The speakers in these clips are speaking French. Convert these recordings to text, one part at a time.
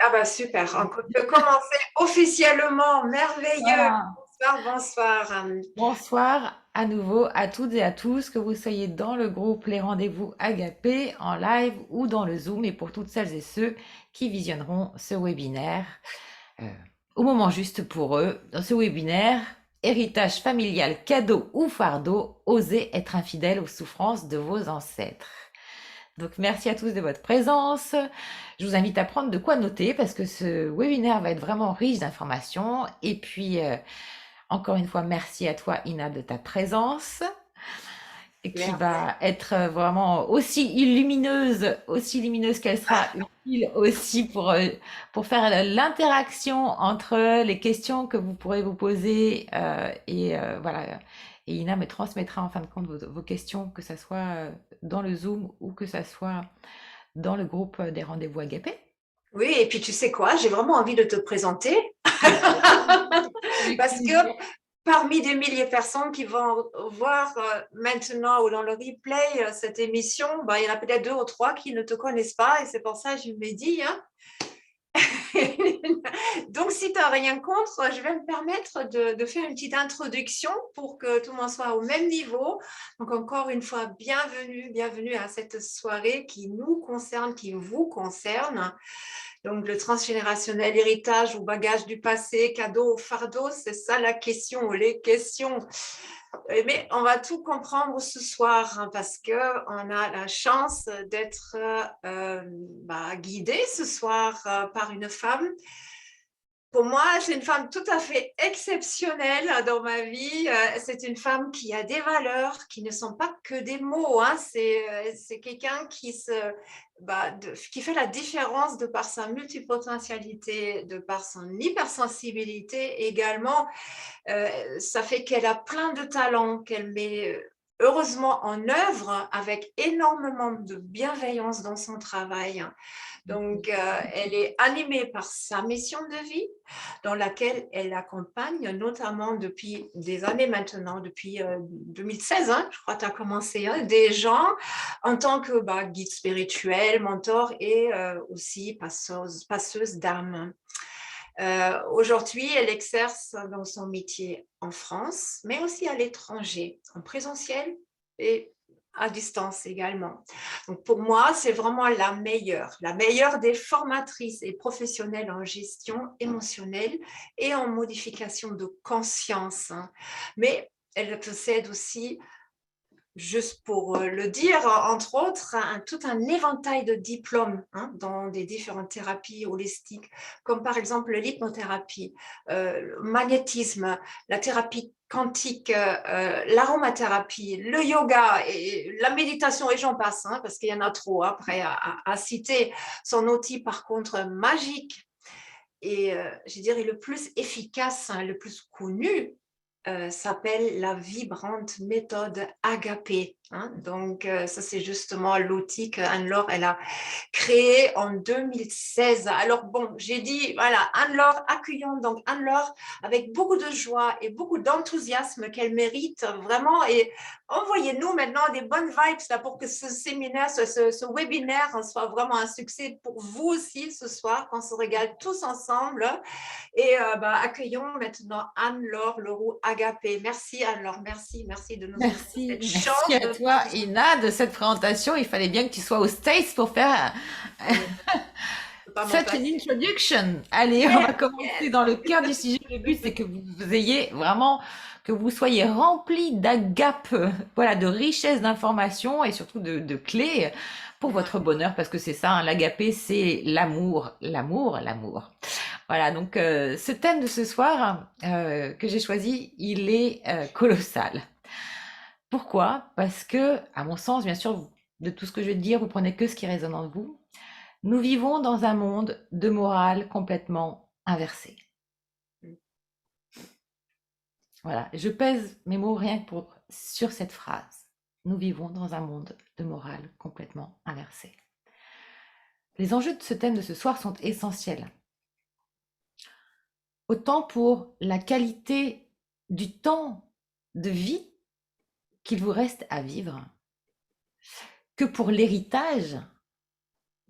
Ah bah super, on peut commencer officiellement, merveilleux. Voilà. Bonsoir, bonsoir. Bonsoir à nouveau à toutes et à tous, que vous soyez dans le groupe Les Rendez-vous Agapé, en live ou dans le Zoom, et pour toutes celles et ceux qui visionneront ce webinaire euh, au moment juste pour eux. Dans ce webinaire, héritage familial, cadeau ou fardeau, osez être infidèle aux souffrances de vos ancêtres. Donc merci à tous de votre présence. Je vous invite à prendre de quoi noter parce que ce webinaire va être vraiment riche d'informations. Et puis, encore une fois, merci à toi, Ina, de ta présence, et qui Merci. va être vraiment aussi lumineuse qu'elle sera utile aussi pour faire l'interaction entre les questions que vous pourrez vous poser. Voilà. Et Ina me transmettra en fin de compte vos questions, que ce soit dans le Zoom ou que ce soit dans le groupe des rendez-vous agapés. Oui, et puis tu sais quoi, j'ai vraiment envie de te présenter Avec parce que plaisir. parmi des milliers de personnes qui vont voir maintenant ou dans le replay cette émission, bah, il y en a peut-être deux ou trois qui ne te connaissent pas et c'est pour ça que je me dis, hein. Donc, si tu n'as rien contre, je vais me permettre de faire une petite introduction pour que tout le monde soit au même niveau. Donc, encore une fois, bienvenue, bienvenue à cette soirée qui nous concerne, qui vous concerne. Donc, le transgénérationnel, héritage ou bagage du passé, cadeau ou fardeau, c'est ça la question ou les questions. Mais on va tout comprendre ce soir hein, parce qu'on a la chance d'être guidé ce soir par une femme. Pour moi, c'est une femme tout à fait exceptionnelle dans ma vie. C'est une femme qui a des valeurs qui ne sont pas que des mots. Hein. C'est quelqu'un qui fait la différence de par sa multipotentialité, de par son hypersensibilité également. Ça fait qu'elle a plein de talents qu'elle met heureusement en œuvre avec énormément de bienveillance dans son travail. Donc, elle est animée par sa mission de vie, dans laquelle elle accompagne, notamment depuis des années maintenant, depuis 2016, hein, je crois que tu as commencé, hein, des gens en tant que guide spirituel, mentor et aussi passeuse d'âme. Aujourd'hui, elle exerce dans son métier en France, mais aussi à l'étranger, en présentiel et à distance également. Donc pour moi, c'est vraiment la meilleure des formatrices et professionnelles en gestion émotionnelle et en modification de conscience. Hein. Mais elle possède aussi juste pour le dire, entre autres, tout un éventail de diplômes hein, dans des différentes thérapies holistiques, comme par exemple l'hypnothérapie, le magnétisme, la thérapie quantique, l'aromathérapie, le yoga et la méditation, et j'en passe, hein, parce qu'il y en a trop après à citer. Son outil, par contre, magique et, je dirais, le plus efficace, hein, le plus connu, s'appelle la vibrante méthode Agapé. Hein. Donc, ça, c'est justement l'outil qu'Anne-Laure, elle a créé en 2016. Alors, bon, j'ai dit, voilà, Anne-Laure, accueillons donc Anne-Laure avec beaucoup de joie et beaucoup d'enthousiasme qu'elle mérite vraiment. Et envoyez-nous maintenant des bonnes vibes là, pour que ce séminaire, ce webinaire soit vraiment un succès pour vous aussi ce soir, qu'on se régale tous ensemble. Et accueillons maintenant Anne-Laure Leroux Agapé. Merci Anne-Laure, merci de nous offrir Merci, cette merci chance à de toi, Ina, de cette présentation. Il fallait bien que tu sois au States pour faire ah oui, je ne peux pas m'en such an passer. introduction. Allez, on Yes, va commencer yes. dans le cœur du sujet. Le but, c'est que vous ayez vraiment, que vous soyez remplis d'agapes, voilà, de richesse d'informations et surtout de clés pour Ouais. votre bonheur, parce que c'est ça, hein, l'agapé, c'est l'amour, l'amour, l'amour. Voilà, donc ce thème de ce soir que j'ai choisi, il est colossal. Pourquoi? Parce que, à mon sens, bien sûr, de tout ce que je vais te dire, vous prenez que ce qui résonne en vous. Nous vivons dans un monde de morale complètement inversée. Voilà, je pèse mes mots rien que sur cette phrase. Nous vivons dans un monde de morale complètement inversée. Les enjeux de ce thème de ce soir sont essentiels. Autant pour la qualité du temps de vie qu'il vous reste à vivre, que pour l'héritage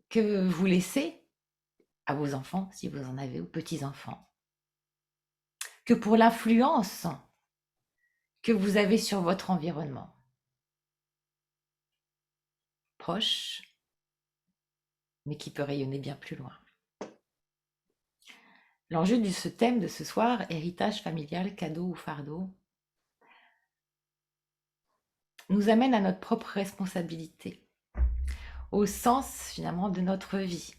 que vous laissez à vos enfants, si vous en avez, aux petits-enfants, que pour l'influence que vous avez sur votre environnement proche, mais qui peut rayonner bien plus loin. L'enjeu de ce thème de ce soir, héritage familial, cadeau ou fardeau, nous amène à notre propre responsabilité, au sens finalement de notre vie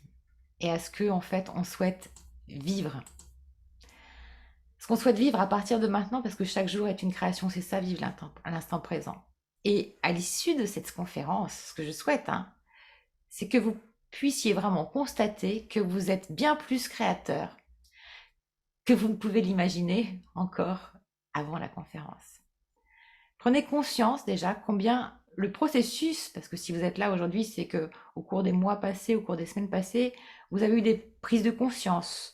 et à ce que en fait on souhaite vivre. Ce qu'on souhaite vivre à partir de maintenant, parce que chaque jour est une création, c'est ça, vivre l'instant présent. Et à l'issue de cette conférence, ce que je souhaite, c'est que vous puissiez vraiment constater que vous êtes bien plus créateur que vous ne pouvez l'imaginer encore avant la conférence. Prenez conscience déjà combien le processus, parce que si vous êtes là aujourd'hui, c'est que au cours des mois passés, au cours des semaines passées, vous avez eu des prises de conscience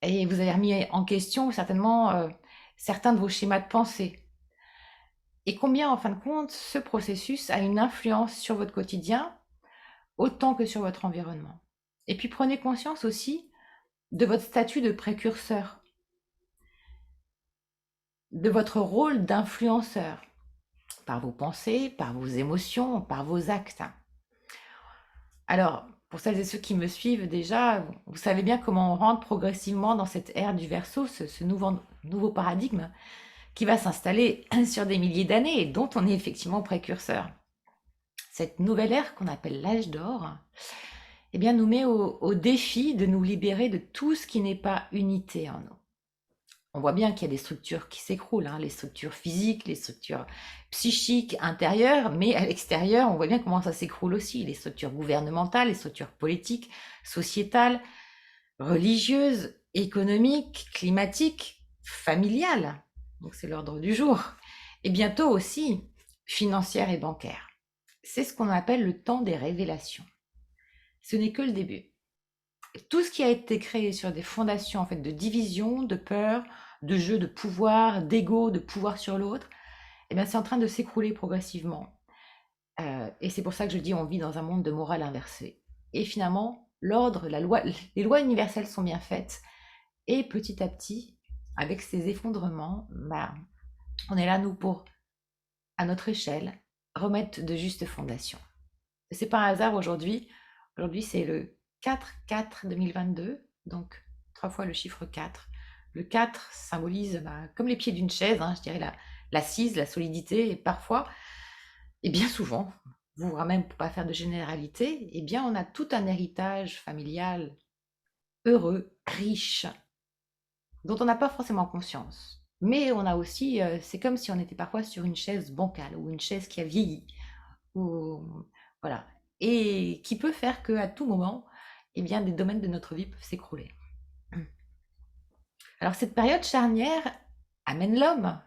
et vous avez remis en question certainement certains de vos schémas de pensée. Et combien, en fin de compte, ce processus a une influence sur votre quotidien autant que sur votre environnement. Et puis prenez conscience aussi de votre statut de précurseur, de votre rôle d'influenceur, par vos pensées, par vos émotions, par vos actes. Alors, pour celles et ceux qui me suivent déjà, vous savez bien comment on rentre progressivement dans cette ère du Verseau, ce nouveau paradigme qui va s'installer sur des milliers d'années et dont on est effectivement précurseur. Cette nouvelle ère qu'on appelle l'âge d'or, eh bien, nous met au défi de nous libérer de tout ce qui n'est pas unité en nous. On voit bien qu'il y a des structures qui s'écroulent, les structures physiques, les structures psychiques intérieures, mais à l'extérieur, on voit bien comment ça s'écroule aussi. Les structures gouvernementales, les structures politiques, sociétales, religieuses, économiques, climatiques, familiales. Donc c'est l'ordre du jour. Et bientôt aussi financières et bancaires. C'est ce qu'on appelle le temps des révélations. Ce n'est que le début. Tout ce qui a été créé sur des fondations en fait de division, de peur, de jeu de pouvoir, d'ego, de pouvoir sur l'autre, eh bien c'est en train de s'écrouler progressivement. Et c'est pour ça que je dis on vit dans un monde de morale inversée. Et finalement, l'ordre, la loi, les lois universelles sont bien faites. Et petit à petit, avec ces effondrements, on est là nous pour, à notre échelle, remettre de justes fondations. C'est pas un hasard aujourd'hui. Aujourd'hui c'est le 4-4-2022, donc 3 fois le chiffre 4. Le 4 symbolise comme les pieds d'une chaise, je dirais l'assise, la solidité, et parfois, et bien souvent, voire même pour pas faire de généralité, eh bien on a tout un héritage familial heureux, riche, dont on n'a pas forcément conscience. Mais on a aussi, c'est comme si on était parfois sur une chaise bancale ou une chaise qui a vieilli, ou voilà, et qui peut faire qu'à tout moment, eh bien, des domaines de notre vie peuvent s'écrouler. Alors cette période charnière amène l'homme,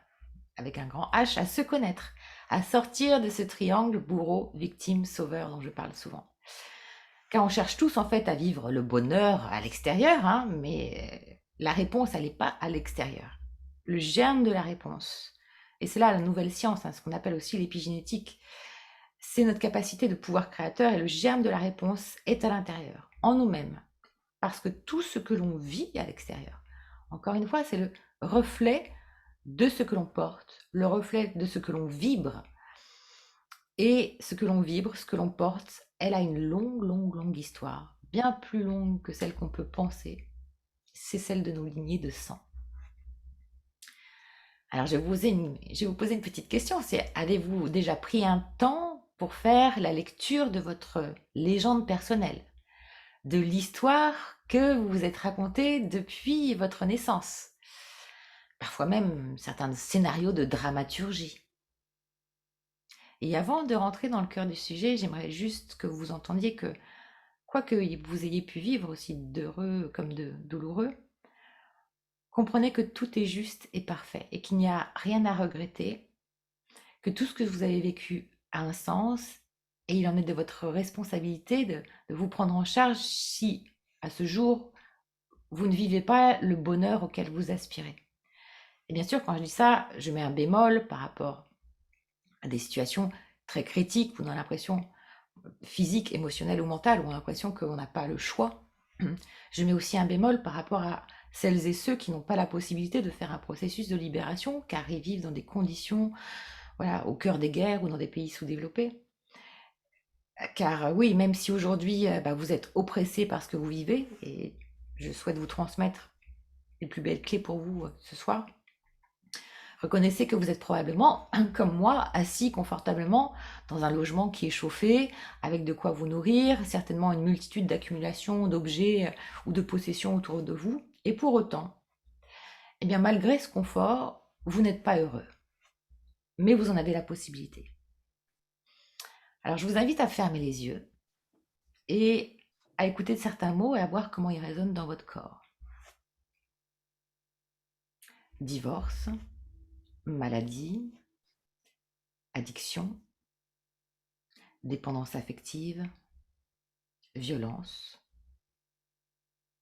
avec un grand H, à se connaître, à sortir de ce triangle bourreau, victime, sauveur dont je parle souvent. Car on cherche tous en fait à vivre le bonheur à l'extérieur, mais la réponse, elle n'est pas à l'extérieur. Le germe de la réponse, et c'est là la nouvelle science, ce qu'on appelle aussi l'épigénétique, c'est notre capacité de pouvoir créateur et le germe de la réponse est à l'intérieur, en nous-mêmes. Parce que tout ce que l'on vit à l'extérieur, encore une fois, c'est le reflet de ce que l'on porte, le reflet de ce que l'on vibre. Et ce que l'on vibre, ce que l'on porte, elle a une longue histoire, bien plus longue que celle qu'on peut penser. C'est celle de nos lignées de sang. Alors je vais vous poser une petite question, c'est avez-vous déjà pris un temps pour faire la lecture de votre légende personnelle, de l'histoire que vous vous êtes racontée depuis votre naissance, parfois même certains scénarios de dramaturgie. Et avant de rentrer dans le cœur du sujet, j'aimerais juste que vous entendiez que, quoi que vous ayez pu vivre aussi d'heureux comme de douloureux, comprenez que tout est juste et parfait et qu'il n'y a rien à regretter, que tout ce que vous avez vécu a un sens et il en est de votre responsabilité de vous prendre en charge si, à ce jour, vous ne vivez pas le bonheur auquel vous aspirez. Et bien sûr, quand je dis ça, je mets un bémol par rapport à des situations très critiques où on a l'impression physique, émotionnelle ou mentale, où on a l'impression qu'on n'a pas le choix. Je mets aussi un bémol par rapport à celles et ceux qui n'ont pas la possibilité de faire un processus de libération, car ils vivent dans des conditions, voilà, au cœur des guerres ou dans des pays sous-développés. Car oui, même si aujourd'hui vous êtes oppressé par ce que vous vivez, et je souhaite vous transmettre les plus belles clés pour vous ce soir, reconnaissez que vous êtes probablement, comme moi, assis confortablement dans un logement qui est chauffé, avec de quoi vous nourrir, certainement une multitude d'accumulations d'objets ou de possessions autour de vous. Et pour autant, eh bien, malgré ce confort, vous n'êtes pas heureux. Mais vous en avez la possibilité. Alors, je vous invite à fermer les yeux et à écouter certains mots et à voir comment ils résonnent dans votre corps. Divorce, maladie, addiction, dépendance affective, violence,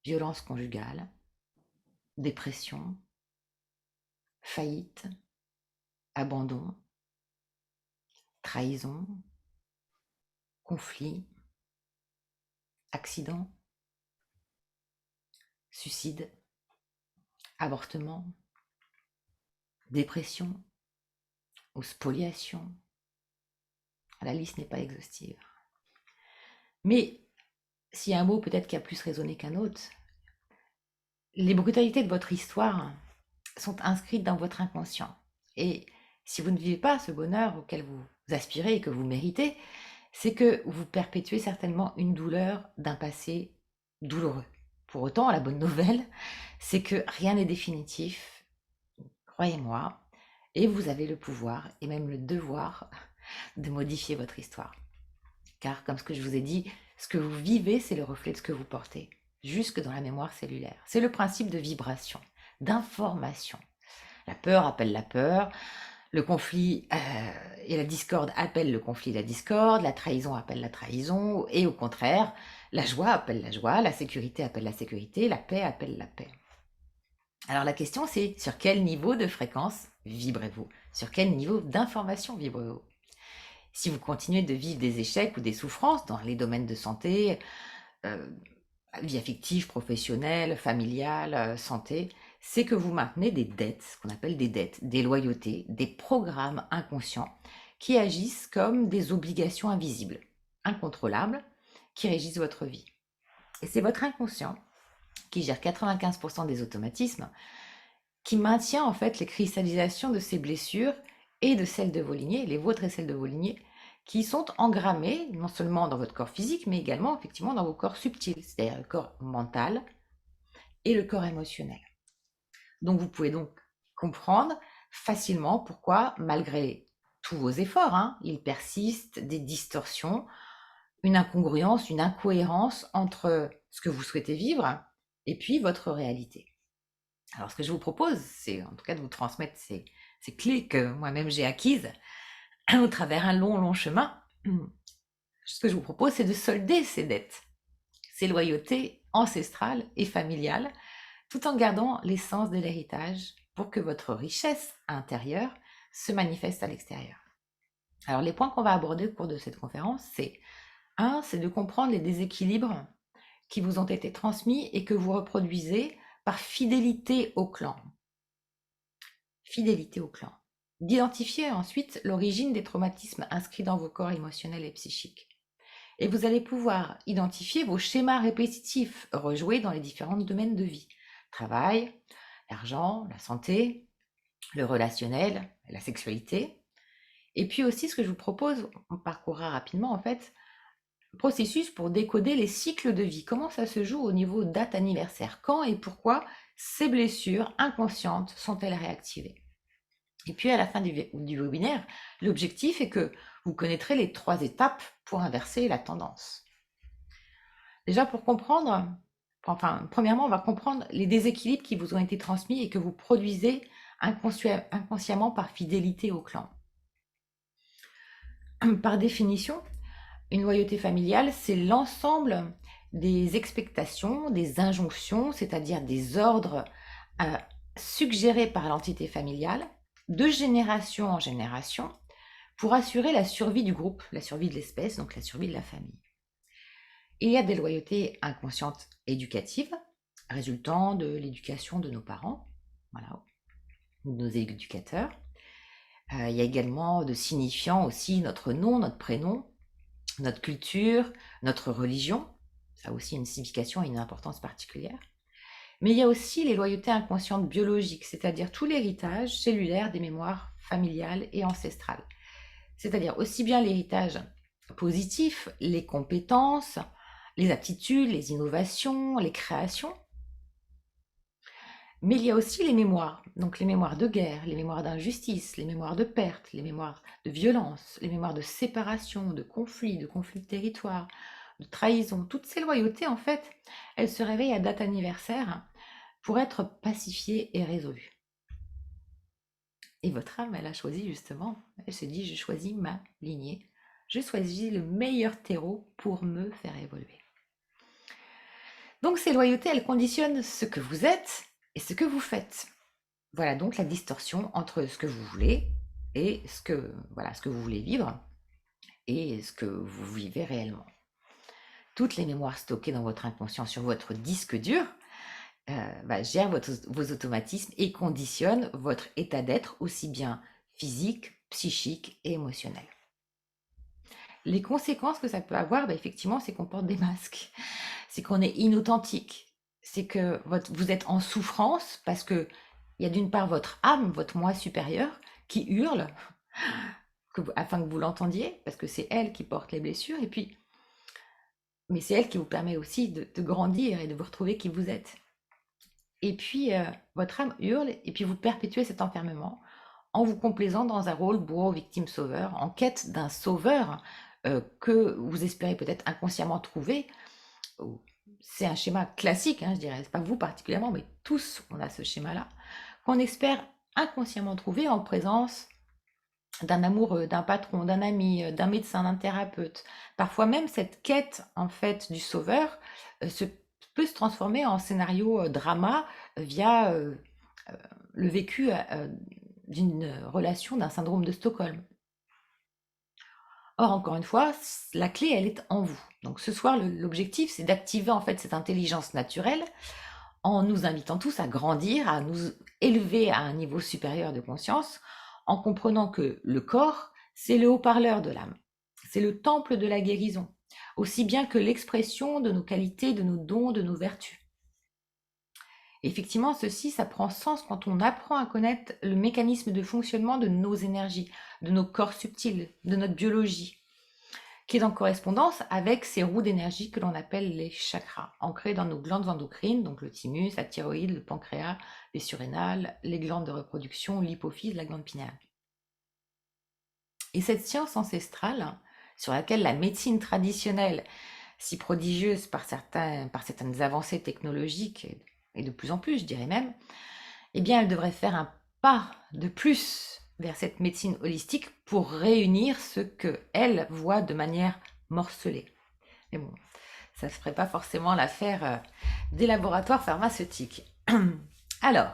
violence conjugale, dépression, faillite, abandon, trahison, conflit, accident, suicide, avortement, dépression ou spoliation. La liste n'est pas exhaustive. Mais s'il y a un mot peut-être qui a plus résonné qu'un autre, les brutalités de votre histoire sont inscrites dans votre inconscient. Et si vous ne vivez pas ce bonheur auquel vous aspirez et que vous méritez, c'est que vous perpétuez certainement une douleur d'un passé douloureux. Pour autant, la bonne nouvelle, c'est que rien n'est définitif, croyez-moi, et vous avez le pouvoir et même le devoir de modifier votre histoire. Car comme ce que je vous ai dit, ce que vous vivez, c'est le reflet de ce que vous portez, jusque dans la mémoire cellulaire. C'est le principe de vibration, d'information. La peur appelle la peur, le conflit et la discorde appellent le conflit et la discorde, la trahison appelle la trahison, et au contraire, la joie appelle la joie, la sécurité appelle la sécurité, la paix appelle la paix. Alors la question c'est, sur quel niveau de fréquence vibrez-vous? Sur quel niveau d'information vibrez-vous? Si vous continuez de vivre des échecs ou des souffrances dans les domaines de santé, vie affective, professionnelle, familiale, santé, c'est que vous maintenez des dettes, ce qu'on appelle des dettes, des loyautés, des programmes inconscients qui agissent comme des obligations invisibles, incontrôlables, qui régissent votre vie. Et c'est votre inconscient qui gère 95% des automatismes, qui maintient en fait les cristallisations de ces blessures et de celles de vos lignées, les vôtres et celles de vos lignées, qui sont engrammées non seulement dans votre corps physique, mais également effectivement dans vos corps subtils, c'est-à-dire le corps mental et le corps émotionnel. Donc vous pouvez donc comprendre facilement pourquoi, malgré tous vos efforts, il persiste des distorsions, une incongruence, une incohérence entre ce que vous souhaitez vivre et puis votre réalité. Alors ce que je vous propose, c'est en tout cas de vous transmettre ces clés que moi-même j'ai acquises au travers un long chemin. Ce que je vous propose, c'est de solder ces dettes, ces loyautés ancestrales et familiales, tout en gardant l'essence de l'héritage pour que votre richesse intérieure se manifeste à l'extérieur. Alors les points qu'on va aborder au cours de cette conférence, c'est de comprendre les déséquilibres qui vous ont été transmis et que vous reproduisez par fidélité au clan. Fidélité au clan. D'identifier ensuite l'origine des traumatismes inscrits dans vos corps émotionnels et psychiques. Et vous allez pouvoir identifier vos schémas répétitifs rejoués dans les différents domaines de vie. Travail, l'argent, la santé, le relationnel, la sexualité. Et puis aussi, ce que je vous propose, on parcourra rapidement en fait, le processus pour décoder les cycles de vie. Comment ça se joue au niveau date anniversaire? Quand et pourquoi ces blessures inconscientes sont-elles réactivées? Et puis à la fin du webinaire, l'objectif est que vous connaîtrez les 3 étapes pour inverser la tendance. Déjà pour comprendre, premièrement, on va comprendre les déséquilibres qui vous ont été transmis et que vous produisez inconsciemment par fidélité au clan. Par définition, une loyauté familiale, c'est l'ensemble des expectations, des injonctions, c'est-à-dire des ordres suggérés par l'entité familiale, de génération en génération, pour assurer la survie du groupe, la survie de l'espèce, donc la survie de la famille. Il y a des loyautés inconscientes éducatives, résultant de l'éducation de nos parents, voilà, ou de nos éducateurs. Il y a également de signifiants aussi notre nom, notre prénom, notre culture, notre religion. Ça a aussi une signification et une importance particulière. Mais il y a aussi les loyautés inconscientes biologiques, c'est-à-dire tout l'héritage cellulaire des mémoires familiales et ancestrales. C'est-à-dire aussi bien l'héritage positif, les compétences, les aptitudes, les innovations, les créations, mais il y a aussi les mémoires, donc les mémoires de guerre, les mémoires d'injustice, les mémoires de perte, les mémoires de violence, les mémoires de séparation, de conflit de territoire, de trahison. Toutes ces loyautés, en fait, elles se réveillent à date anniversaire pour être pacifiées et résolues. Et votre âme, elle a choisi justement, elle se dit, je choisis ma lignée, je choisis le meilleur terreau pour me faire évoluer. Donc ces loyautés, elles conditionnent ce que vous êtes et ce que vous faites. Voilà donc la distorsion entre ce que vous voulez et ce que vous voulez vivre et ce que vous vivez réellement. Toutes les mémoires stockées dans votre inconscient sur votre disque dur gèrent vos automatismes et conditionnent votre état d'être aussi bien physique, psychique et émotionnel. Les conséquences que ça peut avoir, effectivement, c'est qu'on porte des masques, c'est qu'on est inauthentique, c'est que vous êtes en souffrance parce que il y a d'une part votre âme, votre moi supérieur, qui hurle afin que vous l'entendiez, parce que c'est elle qui porte les blessures, et puis, mais c'est elle qui vous permet aussi de grandir et de vous retrouver qui vous êtes. Et puis, votre âme hurle, et puis vous perpétuez cet enfermement en vous complaisant dans un rôle bourreau, victime, sauveur, en quête d'un sauveur que vous espérez peut-être inconsciemment trouver. C'est un schéma classique, je dirais, c'est pas vous particulièrement, mais tous, on a ce schéma-là, qu'on espère inconsciemment trouver en présence d'un amoureux, d'un patron, d'un ami, d'un médecin, d'un thérapeute. Parfois même, cette quête, en fait, du sauveur peut se transformer en scénario drama via le vécu d'une relation, d'un syndrome de Stockholm. Or, encore une fois, la clé, elle est en vous. Donc ce soir, l'objectif, c'est d'activer en fait cette intelligence naturelle en nous invitant tous à grandir, à nous élever à un niveau supérieur de conscience, en comprenant que le corps, c'est le haut-parleur de l'âme. C'est le temple de la guérison, aussi bien que l'expression de nos qualités, de nos dons, de nos vertus. Effectivement, ceci, ça prend sens quand on apprend à connaître le mécanisme de fonctionnement de nos énergies, de nos corps subtils, de notre biologie, qui est en correspondance avec ces roues d'énergie que l'on appelle les chakras, ancrés dans nos glandes endocrines, donc le thymus, la thyroïde, le pancréas, les surrénales, les glandes de reproduction, l'hypophyse, la glande pinéale. Et cette science ancestrale, sur laquelle la médecine traditionnelle, si prodigieuse par certaines avancées technologiques, et de plus en plus, je dirais même, eh bien, elle devrait faire un pas de plus vers cette médecine holistique pour réunir ce qu'elle voit de manière morcelée. Mais bon, ça ne ferait pas forcément l'affaire des laboratoires pharmaceutiques. Alors,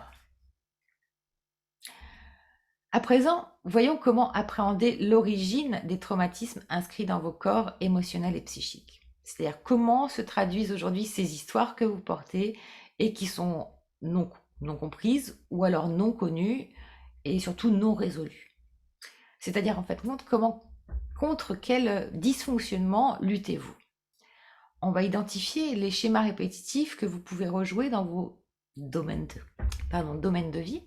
à présent, voyons comment appréhender l'origine des traumatismes inscrits dans vos corps émotionnels et psychiques. C'est-à-dire comment se traduisent aujourd'hui ces histoires que vous portez et qui sont non comprises ou alors non connues et surtout non résolues. C'est-à-dire en fait contre quel dysfonctionnement luttez-vous? On va identifier les schémas répétitifs que vous pouvez rejouer dans vos domaines de vie,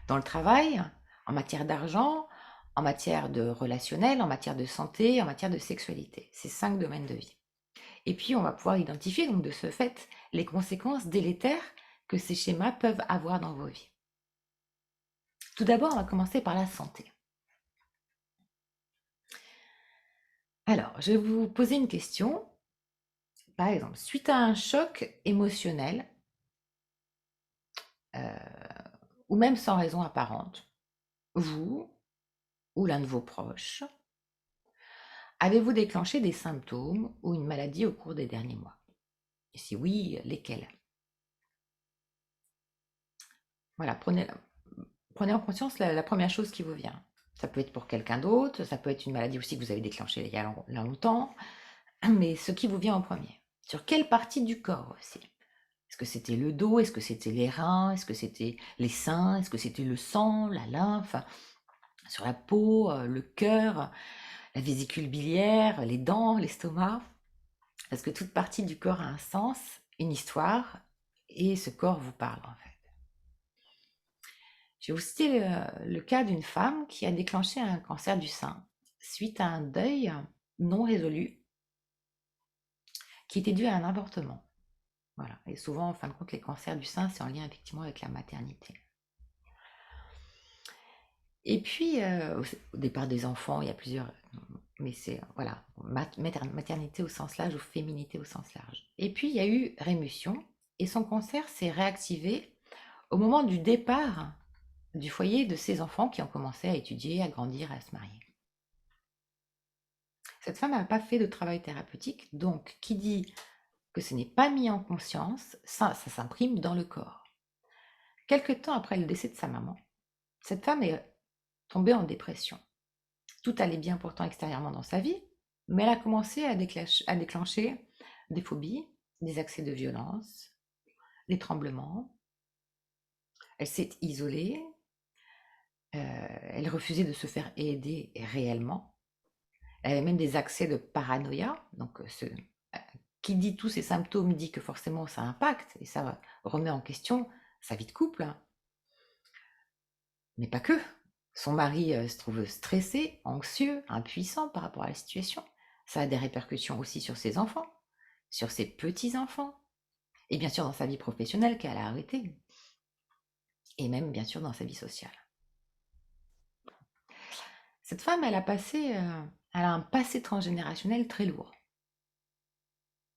dans le travail, en matière d'argent, en matière de relationnel, en matière de santé, en matière de sexualité. Ces 5 domaines de vie. Et puis, on va pouvoir identifier donc de ce fait les conséquences délétères que ces schémas peuvent avoir dans vos vies. Tout d'abord, on va commencer par la santé. Alors, je vais vous poser une question. Par exemple, suite à un choc émotionnel, ou même sans raison apparente, vous ou l'un de vos proches, avez-vous déclenché des symptômes ou une maladie au cours des derniers mois? Et si oui, lesquels? Voilà, prenez en conscience la première chose qui vous vient. Ça peut être pour quelqu'un d'autre, ça peut être une maladie aussi que vous avez déclenchée il y a longtemps, mais ce qui vous vient en premier. sur quelle partie du corps aussi. Est-ce que c'était le dos? Est-ce que c'était les reins? Est-ce que c'était les seins? Est-ce que c'était le sang, la lymphe? Sur la peau, le cœur, la vésicule biliaire, les dents, l'estomac? Parce que toute partie du corps a un sens, une histoire, et ce corps vous parle en fait. Je vais vous citer le cas d'une femme qui a déclenché un cancer du sein suite à un deuil non résolu qui était dû à un avortement. Voilà. Et souvent, en fin de compte, les cancers du sein, c'est en lien effectivement avec la maternité. Et puis, au départ des enfants, il y a plusieurs, mais c'est, voilà, maternité au sens large ou féminité au sens large. Et puis, il y a eu rémission, et son cancer s'est réactivé au moment du départ du foyer de ses enfants qui ont commencé à étudier, à grandir, à se marier. Cette femme n'a pas fait de travail thérapeutique, donc qui dit que ce n'est pas mis en conscience, ça s'imprime dans le corps. Quelque temps après le décès de sa maman, cette femme est tombée en dépression. Tout allait bien pourtant extérieurement dans sa vie, mais elle a commencé à déclencher des phobies, des accès de violence, des tremblements. Elle s'est isolée, elle refusait de se faire aider réellement. Elle avait même des accès de paranoïa. Donc, qui dit tous ces symptômes dit que forcément ça impacte et ça remet en question sa vie de couple. Mais pas que. Son mari se trouve stressé, anxieux, impuissant par rapport à la situation. Ça a des répercussions aussi sur ses enfants, sur ses petits-enfants, et bien sûr dans sa vie professionnelle qu'elle a arrêtée, et même bien sûr dans sa vie sociale. Cette femme, elle a un passé transgénérationnel très lourd.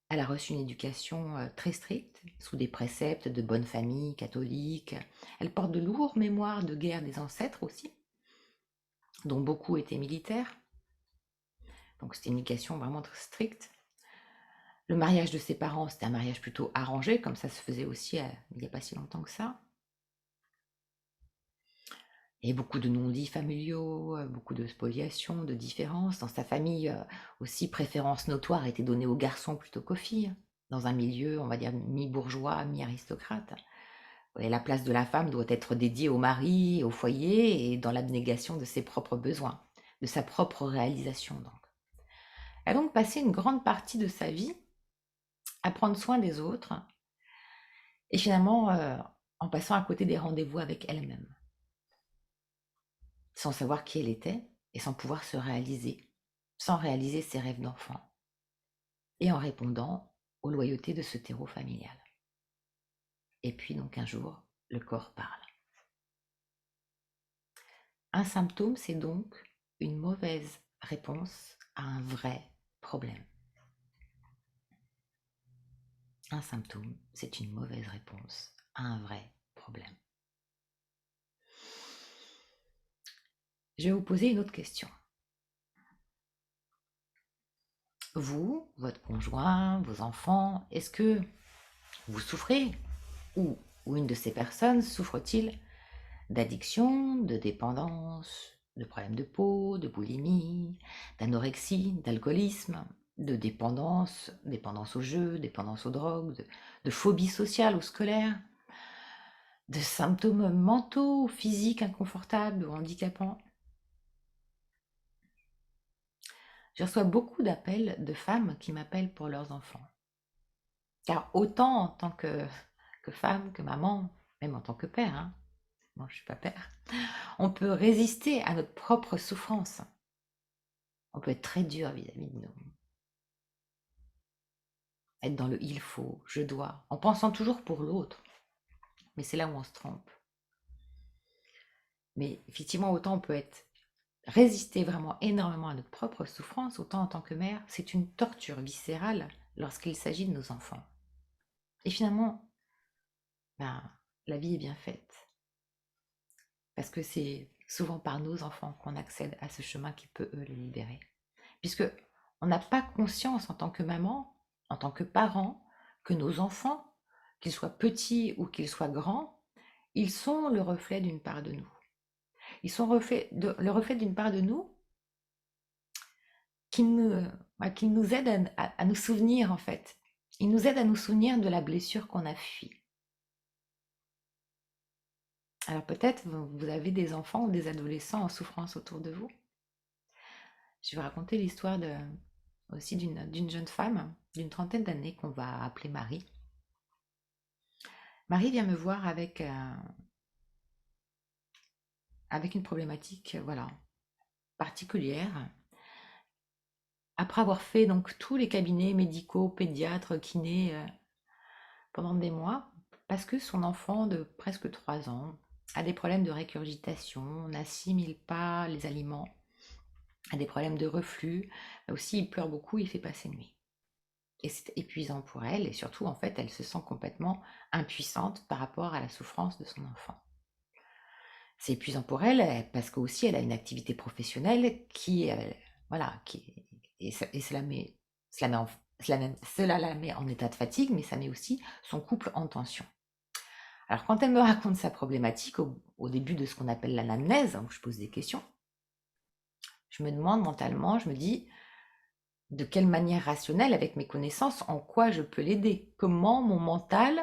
Elle a reçu une éducation très stricte, sous des préceptes de bonne famille catholique. Elle porte de lourdes mémoires de guerre des ancêtres aussi, dont beaucoup étaient militaires. Donc c'était une éducation vraiment très stricte. Le mariage de ses parents, c'était un mariage plutôt arrangé, comme ça se faisait aussi il n'y a pas si longtemps que ça. Et beaucoup de non-dits familiaux, beaucoup de spoliations, de différences. Dans sa famille aussi, préférence notoire était donnée aux garçons plutôt qu'aux filles, dans un milieu, on va dire, mi-bourgeois, mi-aristocrate. Et la place de la femme doit être dédiée au mari, au foyer, et dans l'abnégation de ses propres besoins, de sa propre réalisation donc. Elle a donc passé une grande partie de sa vie à prendre soin des autres, et finalement en passant à côté des rendez-vous avec elle-même, sans savoir qui elle était et sans pouvoir se réaliser, sans réaliser ses rêves d'enfant, et en répondant aux loyautés de ce terreau familial. Et puis donc un jour, le corps parle. Un symptôme, c'est donc une mauvaise réponse à un vrai problème. Un symptôme, c'est une mauvaise réponse à un vrai problème. Je vais vous poser une autre question. Vous, votre conjoint, vos enfants, est-ce que vous souffrez ou une de ces personnes souffre-t-il d'addiction, de dépendance, de problèmes de peau, de boulimie, d'anorexie, d'alcoolisme, de dépendance, dépendance au jeu, dépendance aux drogues, de phobie sociale ou scolaire, de symptômes mentaux ou physiques inconfortables ou handicapants? Je reçois beaucoup d'appels de femmes qui m'appellent pour leurs enfants. Car autant en tant que femme, que maman, même en tant que père, hein, moi je ne suis pas père, on peut résister à notre propre souffrance. On peut être très dur vis-à-vis de nous. Être dans le il faut, je dois, en pensant toujours pour l'autre. Mais c'est là où on se trompe. Mais effectivement, autant on peut résister vraiment énormément à notre propre souffrance, autant en tant que mère, c'est une torture viscérale lorsqu'il s'agit de nos enfants. Et finalement, la vie est bien faite. Parce que c'est souvent par nos enfants qu'on accède à ce chemin qui peut, eux, les libérer. Puisque on n'a pas conscience en tant que maman, en tant que parent, que nos enfants, qu'ils soient petits ou qu'ils soient grands, ils sont le reflet d'une part de nous. Ils sont le reflet d'une part de nous qui nous aide à nous souvenir, en fait, Il nous aide à nous souvenir de la blessure qu'on a fui. Alors peut-être vous avez des enfants ou des adolescents en souffrance autour de vous. Je vais raconter l'histoire aussi d'une jeune femme d'une trentaine d'années qu'on va appeler Marie. Marie vient me voir avec une problématique voilà, particulière. Après avoir fait donc tous les cabinets médicaux, pédiatres, kinés pendant des mois, parce que son enfant de presque 3 ans a des problèmes de régurgitation, n'assimile pas les aliments, a des problèmes de reflux, aussi il pleure beaucoup, il fait pas ses nuits. Et c'est épuisant pour elle, et surtout en fait elle se sent complètement impuissante par rapport à la souffrance de son enfant. C'est épuisant pour elle parce qu'aussi elle a une activité professionnelle voilà, et cela la met en état de fatigue, mais ça met aussi son couple en tension. Alors quand elle me raconte sa problématique au début de ce qu'on appelle l'anamnèse, où je pose des questions, je me demande mentalement, je me dis de quelle manière rationnelle, avec mes connaissances, en quoi je peux l'aider, comment mon mental,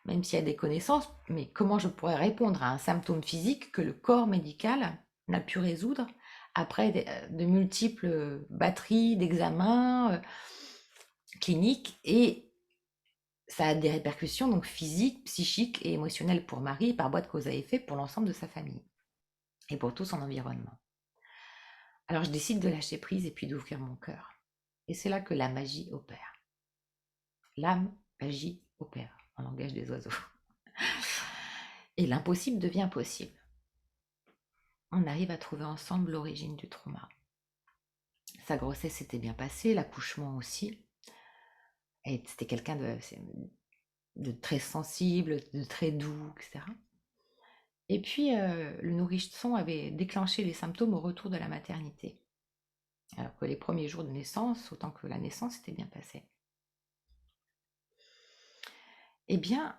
même s'il y a des connaissances, mais comment je pourrais répondre à un symptôme physique que le corps médical n'a pu résoudre après de multiples batteries d'examens cliniques, et ça a des répercussions donc physiques, psychiques et émotionnelles pour Marie, et par voie de cause à effet pour l'ensemble de sa famille et pour tout son environnement. Alors je décide de lâcher prise et puis d'ouvrir mon cœur. Et c'est là que la magie opère. L'âme, magie, opère, en langage des oiseaux. Et l'impossible devient possible. On arrive à trouver ensemble l'origine du trauma. Sa grossesse s'était bien passée, l'accouchement aussi. Et c'était quelqu'un de très sensible, de très doux, etc. Et puis, le nourrisson avait déclenché les symptômes au retour de la maternité. Alors que les premiers jours de naissance, autant que la naissance, s'était bien passée. Eh bien,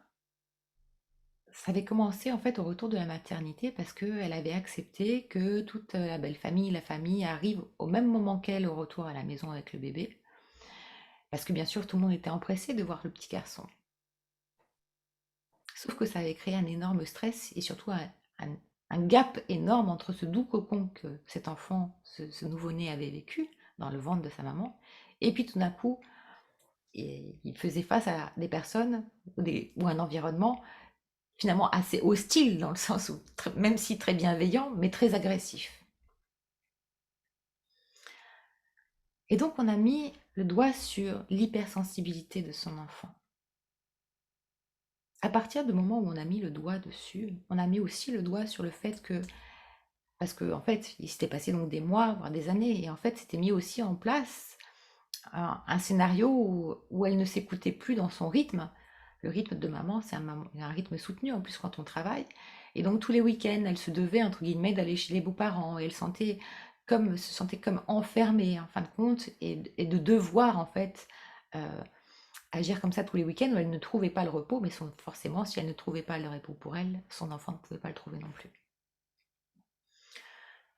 ça avait commencé en fait au retour de la maternité parce qu'elle avait accepté que toute la belle famille, la famille arrive au même moment qu'elle au retour à la maison avec le bébé. Parce que bien sûr, tout le monde était empressé de voir le petit garçon. Sauf que ça avait créé un énorme stress et surtout un gap énorme entre ce doux cocon que cet enfant, ce nouveau-né avait vécu dans le ventre de sa maman, et puis tout d'un coup, il faisait face à des personnes ou un environnement finalement assez hostile, dans le sens où, même si très bienveillant, mais très agressif. Et donc on a mis le doigt sur l'hypersensibilité de son enfant. À partir du moment où on a mis le doigt dessus, on a mis aussi le doigt sur le fait que, parce qu'en fait, il s'était passé donc des mois, voire des années, et en fait, c'était mis aussi en place un scénario où elle ne s'écoutait plus dans son rythme. Le rythme de maman, c'est un rythme soutenu en plus quand on travaille. Et donc tous les week-ends, elle se devait, entre guillemets, d'aller chez les beaux-parents. Et elle se sentait comme enfermée, en fin de compte, et de devoir, en fait, agir comme ça tous les week-ends où elle ne trouvait pas le repos. Mais forcément, si elle ne trouvait pas le repos pour elle, son enfant ne pouvait pas le trouver non plus.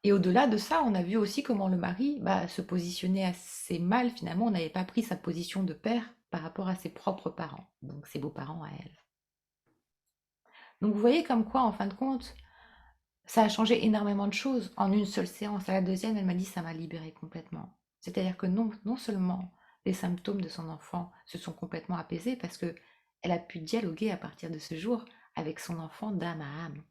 Et au-delà de ça, on a vu aussi comment le mari se positionnait assez mal. Finalement, on n'avait pas pris sa position de père par rapport à ses propres parents, donc ses beaux-parents à elle. Donc vous voyez comme quoi, en fin de compte, ça a changé énormément de choses en une seule séance. À la deuxième, elle m'a dit ça m'a libérée complètement. C'est-à-dire que non seulement les symptômes de son enfant se sont complètement apaisés parce que elle a pu dialoguer à partir de ce jour avec son enfant d'âme à âme,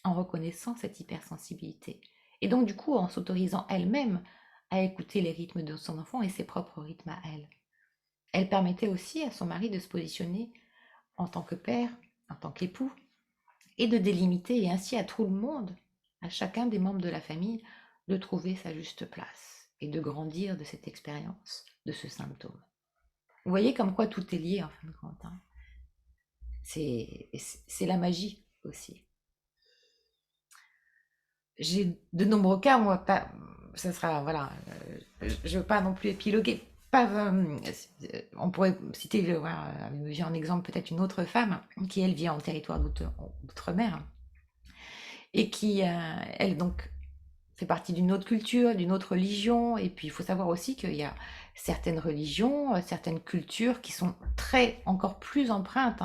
en reconnaissant cette hypersensibilité. Et donc, du coup, en s'autorisant elle-même à écouter les rythmes de son enfant et ses propres rythmes à elle. Elle permettait aussi à son mari de se positionner en tant que père, en tant qu'époux, et de délimiter, et ainsi à tout le monde, à chacun des membres de la famille, de trouver sa juste place et de grandir de cette expérience, de ce symptôme. Vous voyez comme quoi tout est lié en fin de compte. Hein. C'est la magie aussi. J'ai de nombreux cas, moi, pas, ça sera, voilà, je ne veux pas non plus épiloguer. On pourrait citer, voilà, me vient en exemple peut-être une autre femme qui, elle, vit en territoire d'outre-mer et qui, elle, donc, fait partie d'une autre culture, d'une autre religion. Et puis, il faut savoir aussi qu'il y a certaines religions, certaines cultures qui sont encore plus empreintes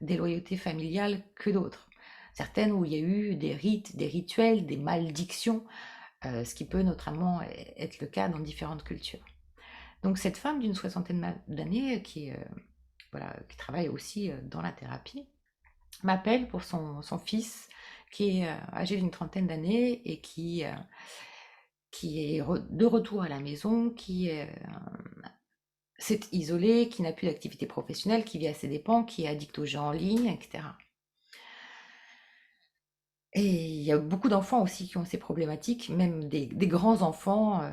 des loyautés familiales que d'autres. Certaines où il y a eu des rites, des rituels, des malédictions, ce qui peut notamment être le cas dans différentes cultures. Donc, cette femme d'une soixantaine d'années voilà, qui travaille aussi dans la thérapie, m'appelle pour son fils qui est âgé d'une trentaine d'années et qui est de retour à la maison, qui s'est isolé, qui n'a plus d'activité professionnelle, qui vit à ses dépens, qui est addict aux jeux en ligne, etc. Et il y a beaucoup d'enfants aussi qui ont ces problématiques, même des grands enfants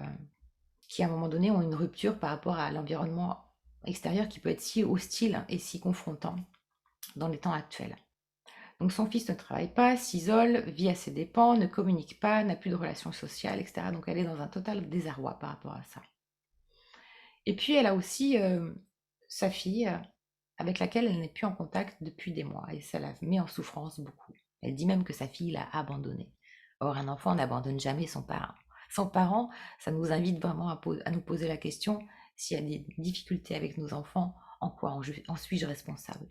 qui à un moment donné ont une rupture par rapport à l'environnement extérieur qui peut être si hostile et si confrontant dans les temps actuels. Donc son fils ne travaille pas, s'isole, vit à ses dépens, ne communique pas, n'a plus de relations sociales, etc. Donc elle est dans un total désarroi par rapport à ça. Et puis elle a aussi sa fille avec laquelle elle n'est plus en contact depuis des mois et ça la met en souffrance beaucoup. Elle dit même que sa fille l'a abandonnée. Or un enfant n'abandonne jamais son parent. Son parent, ça nous invite vraiment à nous poser la question s'il y a des difficultés avec nos enfants, en quoi en suis-je responsable?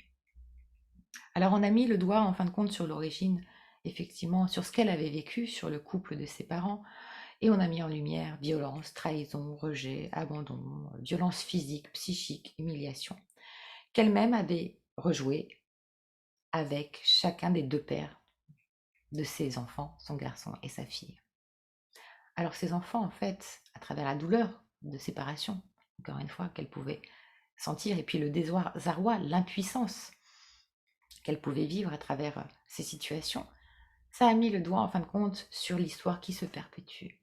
Alors on a mis le doigt en fin de compte sur l'origine, effectivement, sur ce qu'elle avait vécu, sur le couple de ses parents, et on a mis en lumière violence, trahison, rejet, abandon, violence physique, psychique, humiliation, qu'elle-même avait rejoué avec chacun des deux pères de ses enfants, son garçon et sa fille. Alors ces enfants, en fait, à travers la douleur de séparation, encore une fois, qu'elle pouvait sentir, et puis le désarroi, l'impuissance qu'elle pouvait vivre à travers ces situations, ça a mis le doigt en fin de compte sur l'histoire qui se perpétue.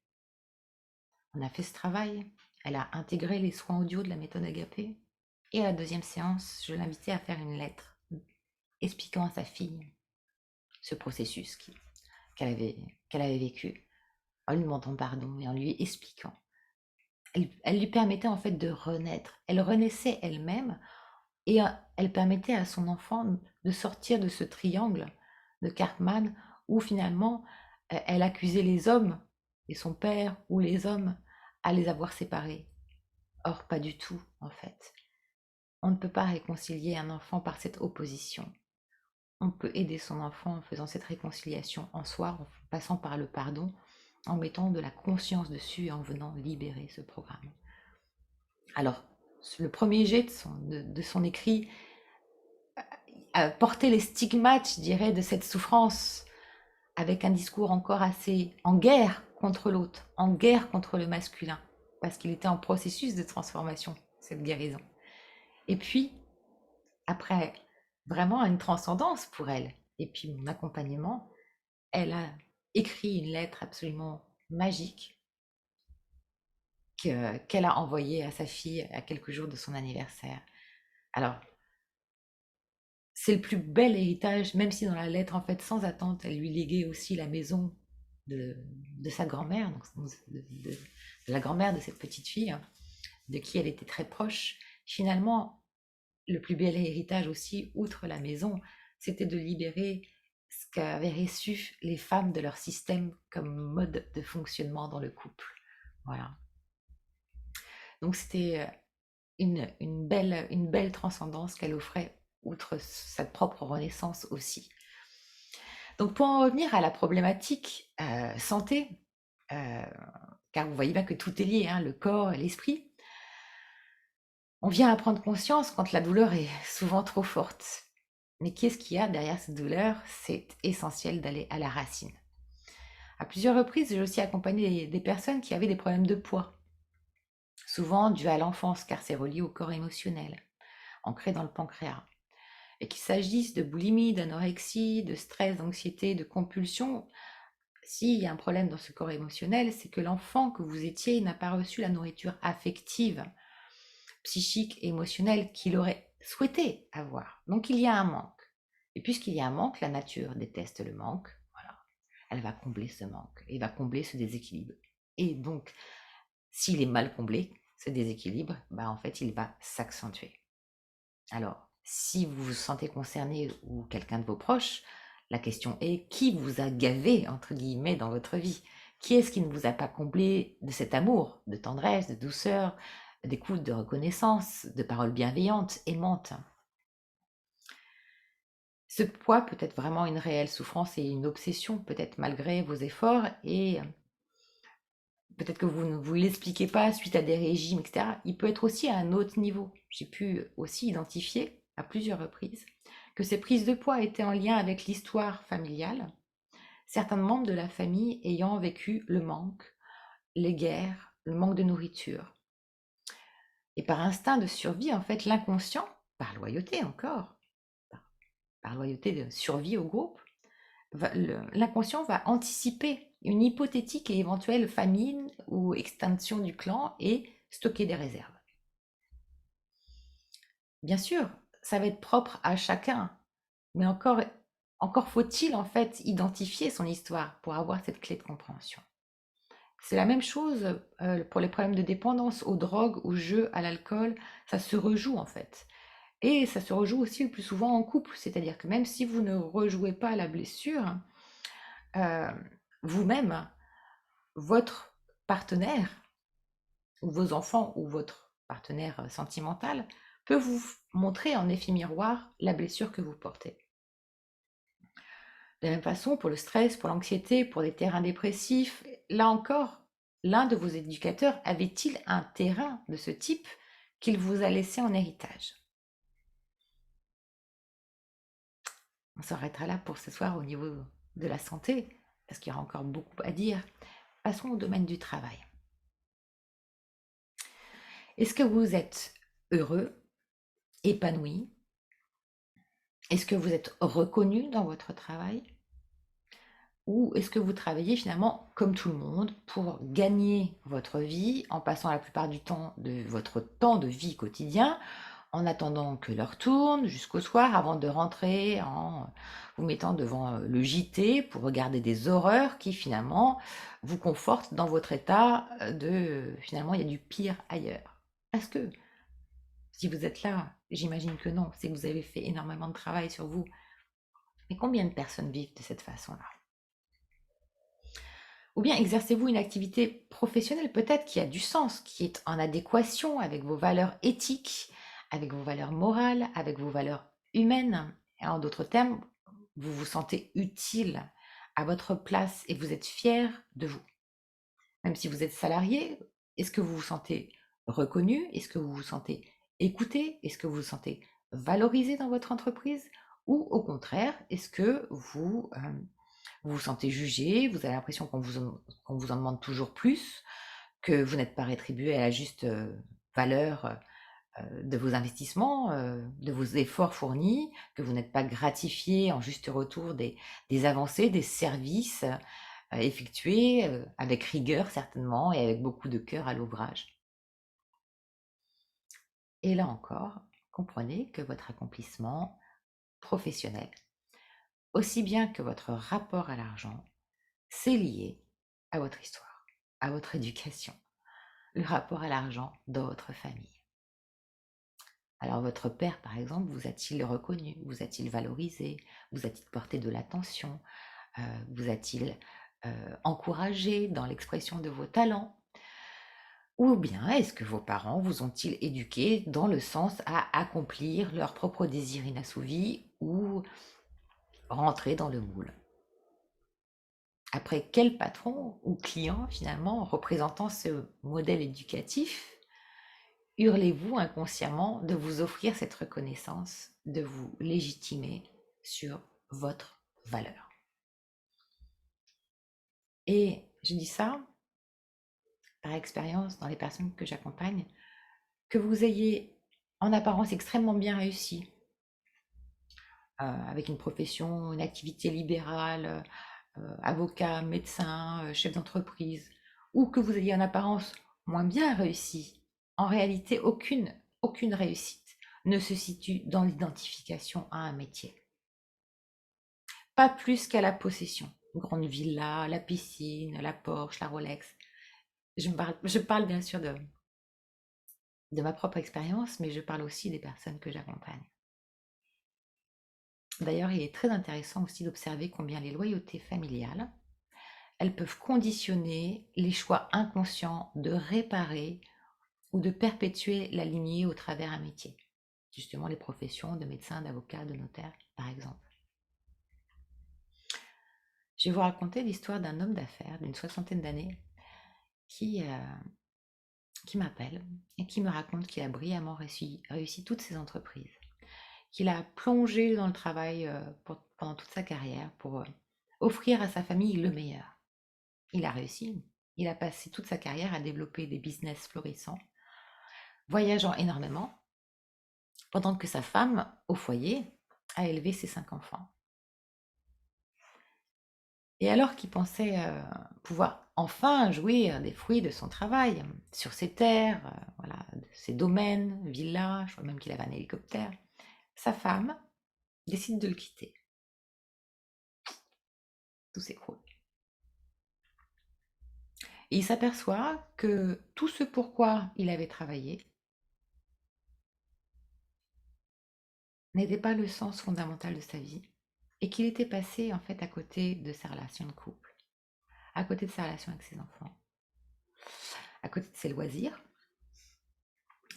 On a fait ce travail, elle a intégré les soins audio de la méthode Agapé, et à la deuxième séance, je l'invitais à faire une lettre expliquant à sa fille ce processus qu'elle avait vécu, en lui demandant pardon et en lui expliquant. Elle lui permettait en fait de renaître. Elle renaissait elle-même et elle permettait à son enfant de sortir de ce triangle de Karpman où finalement elle accusait les hommes et son père ou les hommes à les avoir séparés. Or, pas du tout en fait. On ne peut pas réconcilier un enfant par cette opposition. On peut aider son enfant en faisant cette réconciliation en soi, en passant par le pardon, en mettant de la conscience dessus et en venant libérer ce programme. Alors, le premier jet de son écrit a porté les stigmates, je dirais, de cette souffrance, avec un discours encore assez en guerre contre l'autre, en guerre contre le masculin, parce qu'il était en processus de transformation, cette guérison. Et puis, après vraiment une transcendance pour elle, et puis mon accompagnement, elle a écrit une lettre absolument magique qu'elle a envoyée à sa fille à quelques jours de son anniversaire. Alors, c'est le plus bel héritage, même si dans la lettre, en fait, sans attente, elle lui léguait aussi la maison de sa grand-mère, donc de la grand-mère de cette petite fille, de qui elle était très proche. Finalement, le plus bel héritage aussi, outre la maison, c'était de libérer ce qu'avaient reçu les femmes de leur système comme mode de fonctionnement dans le couple. Voilà. Donc c'était une belle transcendance qu'elle offrait, outre sa propre renaissance aussi. Donc pour en revenir à la problématique santé, car vous voyez bien que tout est lié, hein, le corps et l'esprit, on vient à prendre conscience quand la douleur est souvent trop forte. Mais qu'est-ce qu'il y a derrière cette douleur? C'est essentiel d'aller à la racine. À plusieurs reprises, j'ai aussi accompagné des personnes qui avaient des problèmes de poids, souvent dus à l'enfance, car c'est relié au corps émotionnel, ancré dans le pancréas. Et qu'il s'agisse de boulimie, d'anorexie, de stress, d'anxiété, de compulsion, s'il y a un problème dans ce corps émotionnel, c'est que l'enfant que vous étiez n'a pas reçu la nourriture affective, psychique et émotionnelle qu'il aurait souhaité avoir. Donc il y a un manque. Et puisqu'il y a un manque, la nature déteste le manque. Voilà. Elle va combler ce manque et va combler ce déséquilibre. Et donc, s'il est mal comblé, ce déséquilibre, en fait, il va s'accentuer. Alors, si vous vous sentez concerné ou quelqu'un de vos proches, la question est qui vous a gavé, entre guillemets, dans votre vie? Qui est-ce qui ne vous a pas comblé de cet amour, de tendresse, de douceur, d'écoute, de reconnaissance, de paroles bienveillantes, aimantes? Ce poids peut être vraiment une réelle souffrance et une obsession, peut-être malgré vos efforts, et peut-être que vous ne vous l'expliquez pas suite à des régimes, etc. Il peut être aussi à un autre niveau. J'ai pu aussi identifier à plusieurs reprises que ces prises de poids étaient en lien avec l'histoire familiale, certains membres de la famille ayant vécu le manque, les guerres, le manque de nourriture. Et par instinct de survie, en fait, l'inconscient, par loyauté encore, par loyauté de survie au groupe, l'inconscient va anticiper une hypothétique et éventuelle famine ou extinction du clan et stocker des réserves. Bien sûr, ça va être propre à chacun, mais encore faut-il en fait identifier son histoire pour avoir cette clé de compréhension. C'est la même chose pour les problèmes de dépendance aux drogues, aux jeux, à l'alcool, ça se rejoue en fait. Et ça se rejoue aussi le plus souvent en couple, c'est-à-dire que même si vous ne rejouez pas la blessure, euh, vous-même, votre partenaire, ou vos enfants, ou votre partenaire sentimental, peut vous montrer en effet miroir la blessure que vous portez. De la même façon, pour le stress, pour l'anxiété, pour des terrains dépressifs, là encore, l'un de vos éducateurs avait-il un terrain de ce type qu'il vous a laissé en héritage? On s'arrêtera là pour ce soir au niveau de la santé, parce qu'il y aura encore beaucoup à dire. Passons au domaine du travail. Est-ce que vous êtes heureux, épanoui? Est-ce que vous êtes reconnu dans votre travail? Ou est-ce que vous travaillez finalement comme tout le monde pour gagner votre vie en passant la plupart du temps de votre temps de vie quotidien en attendant que l'heure tourne jusqu'au soir avant de rentrer en vous mettant devant le JT pour regarder des horreurs qui finalement vous confortent dans votre état de finalement il y a du pire ailleurs. Parce que si vous êtes là, j'imagine que non, c'est que vous avez fait énormément de travail sur vous. Mais combien de personnes vivent de cette façon-là? Ou bien exercez-vous une activité professionnelle peut-être qui a du sens, qui est en adéquation avec vos valeurs éthiques, avec vos valeurs morales, avec vos valeurs humaines. Et en d'autres termes, vous vous sentez utile à votre place et vous êtes fier de vous. Même si vous êtes salarié, est-ce que vous vous sentez reconnu? Est-ce que vous vous sentez écouté? Est-ce que vous vous sentez valorisé dans votre entreprise? Ou au contraire, est-ce que vous vous sentez jugé, vous avez l'impression qu'on vous en demande toujours plus, que vous n'êtes pas rétribué à la juste valeur de vos investissements, de vos efforts fournis, que vous n'êtes pas gratifié en juste retour des avancées, des services effectués avec rigueur certainement et avec beaucoup de cœur à l'ouvrage. Et là encore, comprenez que votre accomplissement professionnel, aussi bien que votre rapport à l'argent, c'est lié à votre histoire, à votre éducation, le rapport à l'argent dans votre famille. Alors votre père, par exemple, vous a-t-il reconnu, vous a-t-il valorisé, vous a-t-il porté de l'attention, vous a-t-il encouragé dans l'expression de vos talents? Ou bien est-ce que vos parents vous ont-ils éduqué dans le sens à accomplir leurs propres désirs inassouvis ou rentrer dans le moule? Après quel patron ou client, finalement, représentant ce modèle éducatif, hurlez-vous inconsciemment de vous offrir cette reconnaissance, de vous légitimer sur votre valeur? Et je dis ça par expérience dans les personnes que j'accompagne, que vous ayez en apparence extrêmement bien réussi, avec une profession, une activité libérale, avocat, médecin, chef d'entreprise, ou que vous ayez en apparence moins bien réussi, en réalité, aucune réussite ne se situe dans l'identification à un métier. Pas plus qu'à la possession. Une grande villa, la piscine, la Porsche, la Rolex. Je parle bien sûr de ma propre expérience, mais je parle aussi des personnes que j'accompagne. D'ailleurs, il est très intéressant aussi d'observer combien les loyautés familiales, elles peuvent conditionner les choix inconscients de réparer ou de perpétuer la lignée au travers un métier. Justement, les professions de médecin, d'avocat, de notaire, par exemple. Je vais vous raconter l'histoire d'un homme d'affaires d'une soixantaine d'années qui, qui m'appelle et qui me raconte qu'il a brillamment réussi toutes ses entreprises, qu'il a plongé dans le travail pendant toute sa carrière pour offrir à sa famille le meilleur. Il a réussi. Il a passé toute sa carrière à développer des business florissants, voyageant énormément, pendant que sa femme, au foyer, a élevé ses 5 enfants. Et alors qu'il pensait pouvoir enfin jouir des fruits de son travail sur ses terres, voilà, ses domaines, villas, je crois même qu'il avait un hélicoptère, sa femme décide de le quitter. Tout s'écroule. Et il s'aperçoit que tout ce pourquoi il avait travaillé n'était pas le sens fondamental de sa vie et qu'il était passé en fait à côté de sa relation de couple, à côté de sa relation avec ses enfants, à côté de ses loisirs,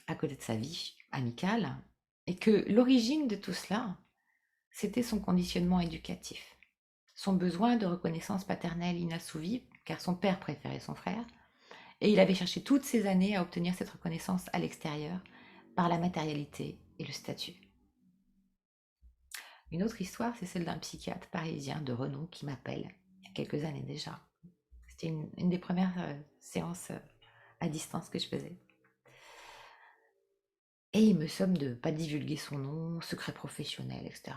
à côté de sa vie amicale, et que l'origine de tout cela, c'était son conditionnement éducatif, son besoin de reconnaissance paternelle inassouvi, car son père préférait son frère, et il avait cherché toutes ces années à obtenir cette reconnaissance à l'extérieur par la matérialité et le statut. Une autre histoire, c'est celle d'un psychiatre parisien de renom qui m'appelle il y a quelques années déjà. C'était une des premières séances à distance que je faisais. Et il me somme de ne pas divulguer son nom, secret professionnel, etc.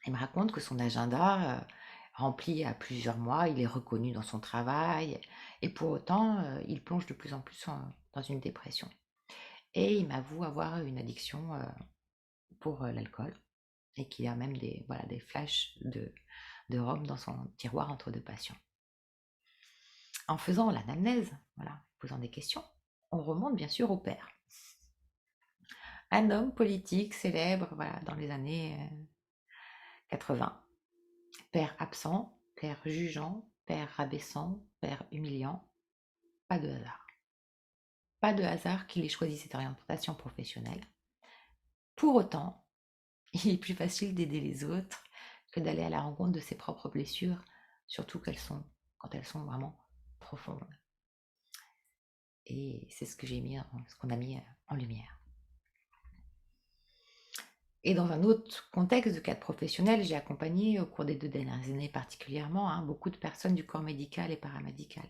Il me raconte que son agenda rempli à plusieurs mois, il est reconnu dans son travail, et pour autant, il plonge de plus en plus dans une dépression. Et il m'avoue avoir une addiction pour l'alcool, et qu'il a même des flashs de rhum dans son tiroir entre deux patients. En faisant l'anamnèse, posant des questions, on remonte bien sûr au père. Un homme politique célèbre dans les années 80. Père absent, père jugeant, père rabaissant, père humiliant. Pas de hasard. Pas de hasard qu'il ait choisi cette orientation professionnelle. Pour autant, il est plus facile d'aider les autres que d'aller à la rencontre de ses propres blessures, surtout quand elles sont vraiment profondes. Et c'est ce qu'on a mis en lumière. Et dans un autre contexte de cadre professionnel, j'ai accompagné au cours des 2 dernières années particulièrement beaucoup de personnes du corps médical et paramédical.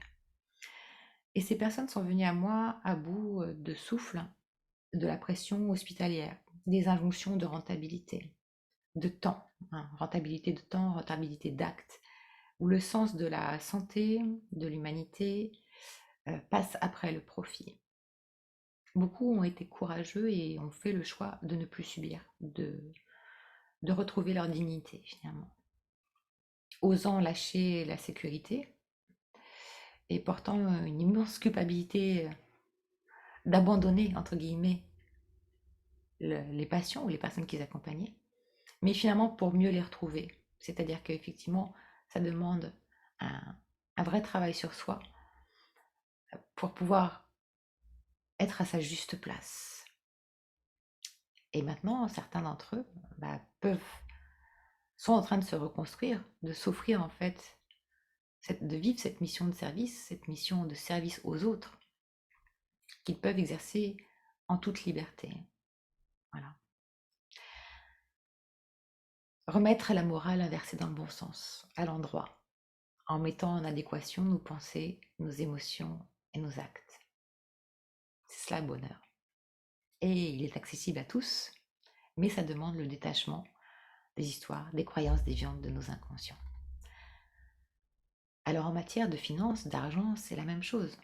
Et ces personnes sont venues à moi à bout de souffle de la pression hospitalière, des injonctions de rentabilité, de temps, rentabilité de temps, rentabilité d'actes, où le sens de la santé, de l'humanité passe après le profit. Beaucoup ont été courageux et ont fait le choix de ne plus subir, de retrouver leur dignité finalement, osant lâcher la sécurité et portant une immense culpabilité d'abandonner, entre guillemets, les patients ou les personnes qu'ils accompagnaient, mais finalement pour mieux les retrouver. C'est-à-dire qu'effectivement, ça demande un vrai travail sur soi pour pouvoir être à sa juste place. Et maintenant, certains d'entre eux sont en train de se reconstruire, de s'offrir en fait, de vivre cette mission de service, cette mission de service aux autres, qu'ils peuvent exercer en toute liberté. Voilà. Remettre la morale inversée dans le bon sens, à l'endroit, en mettant en adéquation nos pensées, nos émotions et nos actes. C'est cela le bonheur. Et il est accessible à tous, mais ça demande le détachement des histoires, des croyances déviantes de nos inconscients. Alors en matière de finances, d'argent, c'est la même chose.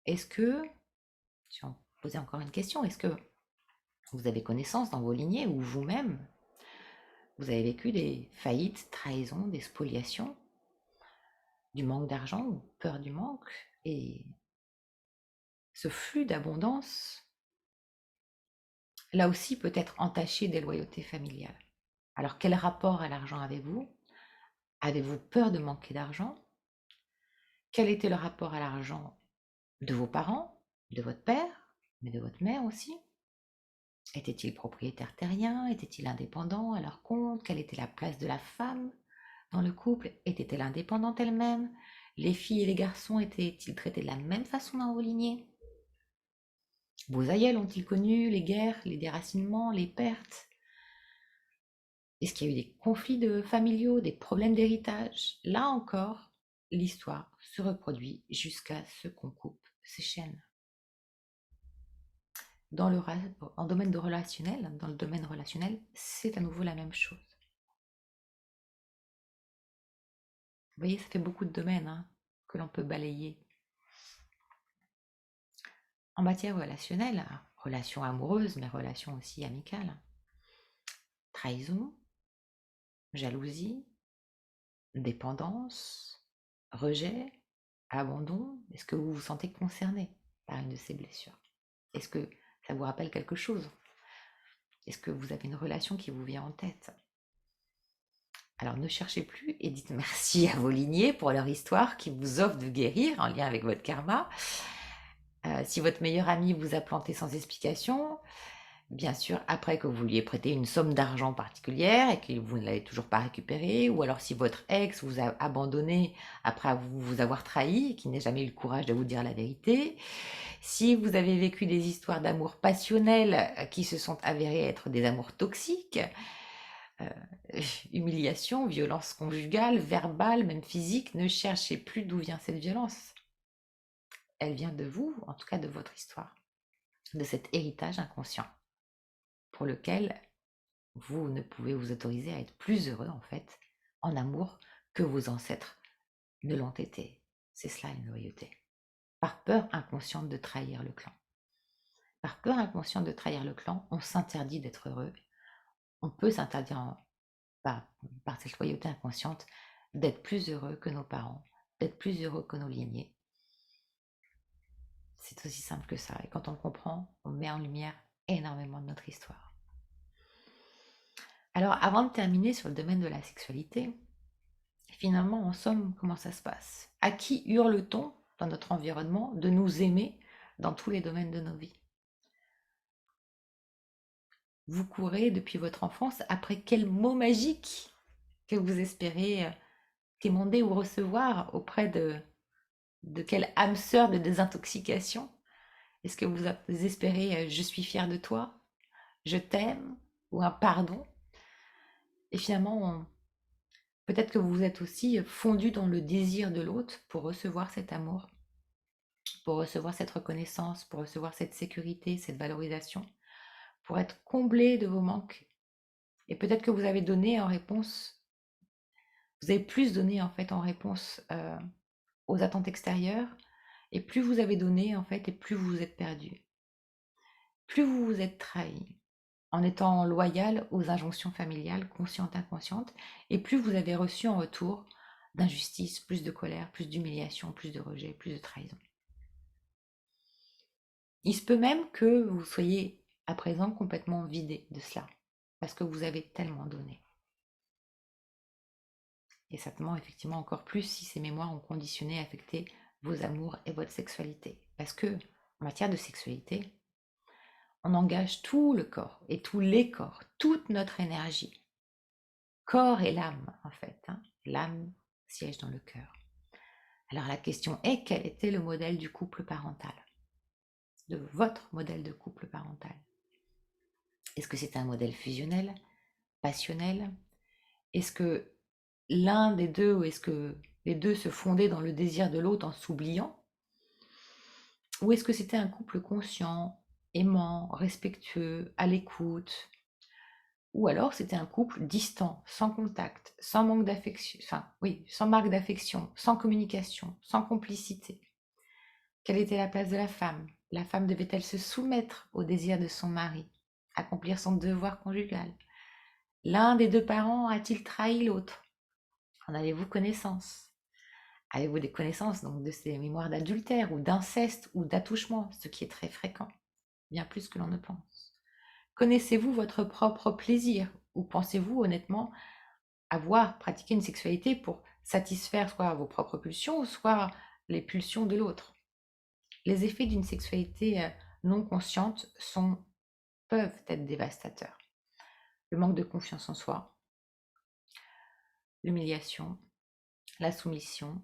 Est-ce que, je vais en poser encore une question, est-ce que vous avez connaissance dans vos lignées ou vous-même, vous avez vécu des faillites, trahisons, des spoliations, du manque d'argent ou peur du manque, et ce flux d'abondance, là aussi peut être entaché des loyautés familiales. Alors quel rapport à l'argent avez-vous? Avez-vous peur de manquer d'argent? Quel était le rapport à l'argent de vos parents, de votre père, mais de votre mère aussi? Était-il propriétaire terrien? Était-il indépendant à leur compte? Quelle était la place de la femme dans le couple? Était-elle indépendante elle-même? Les filles et les garçons étaient-ils traités de la même façon dans vos lignées? Vos aïeuls ont-ils connu les guerres, les déracinements, les pertes? Est-ce qu'il y a eu des familiaux, des problèmes d'héritage? Là encore, l'histoire se reproduit jusqu'à ce qu'on coupe ces chaînes. Dans dans le domaine relationnel, c'est à nouveau la même chose. Vous voyez, ça fait beaucoup de domaines que l'on peut balayer. En matière relationnelle, relations amoureuses, mais relations aussi amicales, trahison, jalousie, dépendance, rejet, abandon. Est-ce que vous vous sentez concerné par une de ces blessures? Est-ce que ça vous rappelle quelque chose? Est-ce que vous avez une relation qui vous vient en tête? Alors ne cherchez plus et dites merci à vos lignées pour leur histoire qui vous offre de guérir en lien avec votre karma. Si votre meilleur ami vous a planté sans explication, bien sûr, après que vous lui ayez prêté une somme d'argent particulière et que vous ne l'avez toujours pas récupérée, ou alors si votre ex vous a abandonné après vous avoir trahi et qu'il n'a jamais eu le courage de vous dire la vérité, si vous avez vécu des histoires d'amour passionnel qui se sont avérées être des amours toxiques, humiliation, violence conjugale, verbale, même physique, ne cherchez plus d'où vient cette violence. Elle vient de vous, en tout cas de votre histoire, de cet héritage inconscient pour lequel vous ne pouvez vous autoriser à être plus heureux en fait en amour que vos ancêtres ne l'ont été. C'est cela une loyauté. Par peur inconsciente de trahir le clan. Par peur inconsciente de trahir le clan, on s'interdit d'être heureux. On peut s'interdire par cette loyauté inconsciente d'être plus heureux que nos parents, d'être plus heureux que nos lignées. C'est aussi simple que ça. Et quand on le comprend, on met en lumière énormément de notre histoire. Alors, avant de terminer sur le domaine de la sexualité, finalement, en somme, comment ça se passe? À qui hurle-t-on dans notre environnement de nous aimer dans tous les domaines de nos vies? Vous courez depuis votre enfance après quel mot magique que vous espérez quémander ou recevoir auprès de quelle âme sœur de désintoxication? Est-ce que vous espérez je suis fière de toi, je t'aime ou un pardon? Et finalement, peut-être que vous êtes aussi fondu dans le désir de l'autre pour recevoir cet amour, pour recevoir cette reconnaissance, pour recevoir cette sécurité, cette valorisation, pour être comblé de vos manques. Et peut-être que vous avez donné en réponse, vous avez plus donné en fait en réponse aux attentes extérieures, et plus vous avez donné en fait, et plus vous vous êtes perdu. Plus vous vous êtes trahi en étant loyal aux injonctions familiales, conscientes, inconscientes, et plus vous avez reçu en retour d'injustice, plus de colère, plus d'humiliation, plus de rejet, plus de trahison. Il se peut même que vous soyez à présent complètement vidé de cela, parce que vous avez tellement donné. Et certainement, effectivement, encore plus si ces mémoires ont conditionné, affecté vos amours et votre sexualité. Parce que, en matière de sexualité, on engage tout le corps et tous les corps, toute notre énergie. Corps et l'âme, en fait. L'âme siège dans le cœur. Alors la question est, quel était le modèle du couple parental? De votre modèle de couple parental? Est-ce que c'est un modèle fusionnel, passionnel? Est-ce que l'un des deux, ou est-ce que les deux se fondaient dans le désir de l'autre en s'oubliant? Ou est-ce que c'était un couple conscient, aimant, respectueux, à l'écoute? Ou alors c'était un couple distant, sans contact, sans manque d'affection, sans marque d'affection, sans communication, sans complicité? Quelle était la place de la femme? La femme devait-elle se soumettre au désir de son mari, accomplir son devoir conjugal? L'un des deux parents a-t-il trahi l'autre? En avez-vous connaissance? Avez-vous des connaissances donc de ces mémoires d'adultère ou d'inceste ou d'attouchement, ce qui est très fréquent, bien plus que l'on ne pense? Connaissez-vous votre propre plaisir ou pensez-vous honnêtement avoir pratiqué une sexualité pour satisfaire soit vos propres pulsions, soit les pulsions de l'autre. Les effets d'une sexualité non consciente peuvent être dévastateurs. Le manque de confiance en soi, l'humiliation, la soumission,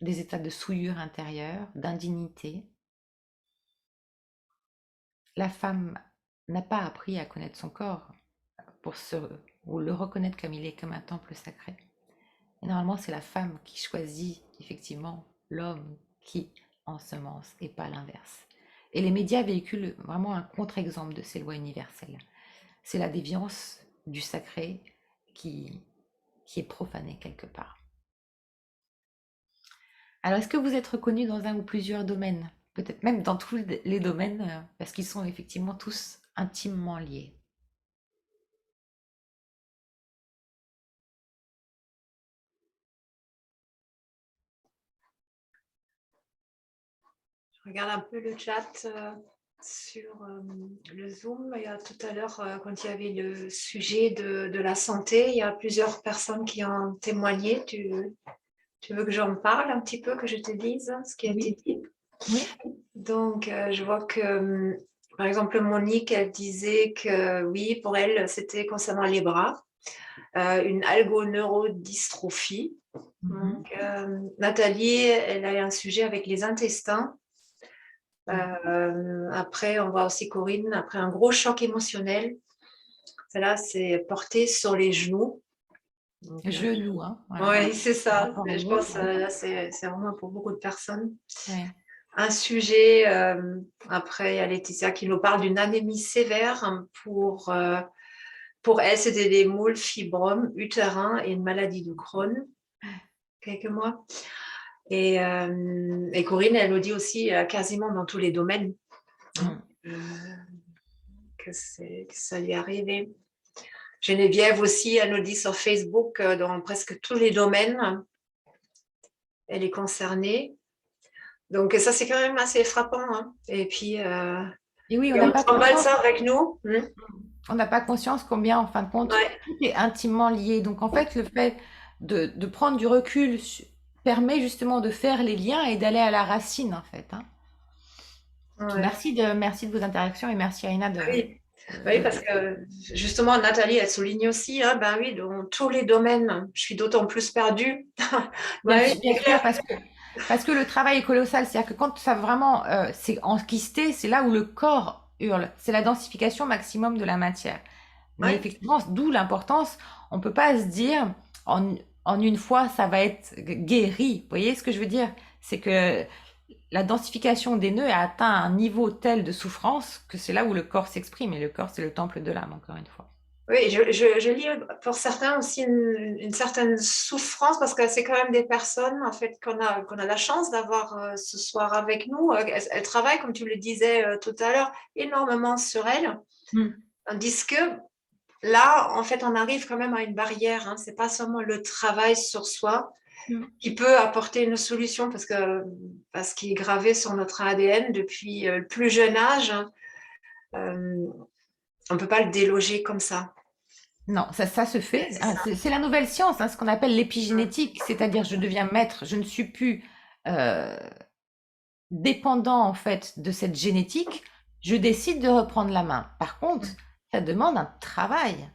des états de souillure intérieure, d'indignité. La femme n'a pas appris à connaître son corps ou le reconnaître comme il est, comme un temple sacré. Et normalement, c'est la femme qui choisit effectivement l'homme qui ensemence et pas l'inverse. Et les médias véhiculent vraiment un contre-exemple de ces lois universelles. C'est la déviance du sacré qui est profanée quelque part. Alors, est-ce que vous êtes reconnu dans un ou plusieurs domaines? Peut-être même dans tous les domaines, parce qu'ils sont effectivement tous intimement liés. Je regarde un peu le chat sur le Zoom. Il y a tout à l'heure, quand il y avait le sujet de la santé, il y a plusieurs personnes qui ont témoigné. Tu veux que j'en parle un petit peu, que je te dise ce qui a été dit? Oui. Donc, je vois que, par exemple, Monique, elle disait que oui, pour elle, c'était concernant les bras, une algoneurodystrophie. Donc, Nathalie, elle a un sujet avec les intestins. Après, on voit aussi Corinne, après un gros choc émotionnel. Celle-là, c'est porté sur les genoux. Genoux, hein. Voilà. Oui, c'est ça. Je pense que là, c'est vraiment pour beaucoup de personnes. ouais. Un sujet, après, il y a Laetitia qui nous parle d'une anémie sévère. Pour elle, c'était des moules, fibromes utérins et une maladie de Crohn, quelques mois. Et Corinne, elle nous dit aussi quasiment dans tous les domaines que ça lui est arrivé. Geneviève aussi, elle nous dit sur Facebook, dans presque tous les domaines, elle est concernée. Donc ça, c'est quand même assez frappant. Hein. Et puis, Et oui, on trimballe ça avec nous. On n'a pas conscience combien, en fin de compte, tout est intimement lié. Donc, en fait, le fait de prendre du recul permet justement de faire les liens et d'aller à la racine, en fait. Hein. Ouais. Merci de vos interactions et merci, Aïna, Oui, parce que justement, Nathalie, elle souligne aussi, hein, ben oui, dans tous les domaines, je suis d'autant plus perdue. Bien sûr, parce que le travail est colossal. C'est-à-dire que quand ça vraiment c'est enquisté, c'est là où le corps hurle. C'est la densification maximum de la matière. Mais effectivement, d'où l'importance. On ne peut pas se dire en une fois, ça va être guéri. Vous voyez ce que je veux dire? C'est que la densification des nœuds a atteint un niveau tel de souffrance que c'est là où le corps s'exprime. Et le corps, c'est le temple de l'âme, encore une fois. Oui, je lis pour certains aussi une certaine souffrance parce que c'est quand même des personnes en fait qu'on a la chance d'avoir ce soir avec nous. Elles travaillent, comme tu le disais tout à l'heure, énormément sur elles. Tandis que là, en fait, on arrive quand même à une barrière. Hein. C'est pas seulement le travail sur soi qui peut apporter une solution parce qu'il est gravé sur notre ADN depuis le plus jeune âge. On peut pas le déloger comme ça. Non, ça se fait. C'est la nouvelle science, hein, ce qu'on appelle l'épigénétique, c'est-à-dire je deviens maître, je ne suis plus dépendant en fait de cette génétique, je décide de reprendre la main. Par contre, ça demande un travail,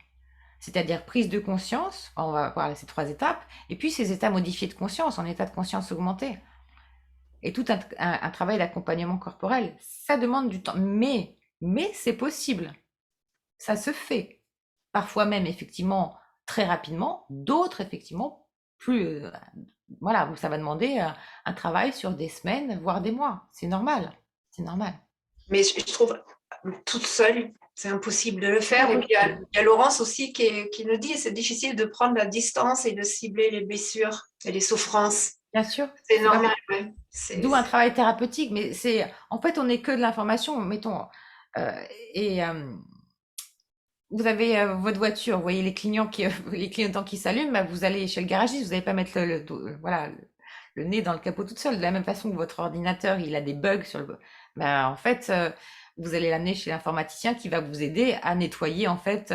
c'est-à-dire prise de conscience, on va voir ces 3 étapes, et puis ces états modifiés de conscience, en état de conscience augmenté. Et tout un travail d'accompagnement corporel, ça demande du temps, mais c'est possible, ça se fait. Parfois même effectivement très rapidement, d'autres effectivement plus voilà, ça va demander un travail sur des semaines, voire des mois. C'est normal, c'est normal. Mais je trouve toute seule, c'est impossible de le faire. Et puis il y a Laurence aussi qui nous dit c'est difficile de prendre la distance et de cibler les blessures et les souffrances. Bien sûr. C'est normal. Ouais. D'où un travail thérapeutique, mais c'est en fait on n'est que de l'information, mettons. Vous avez votre voiture, vous voyez les clignotants qui s'allument, bah, vous allez chez le garagiste, vous n'allez pas mettre voilà, le nez dans le capot toute seule. De la même façon que votre ordinateur, il a des bugs sur le... Bah, en fait, vous allez l'amener chez l'informaticien qui va vous aider à nettoyer en fait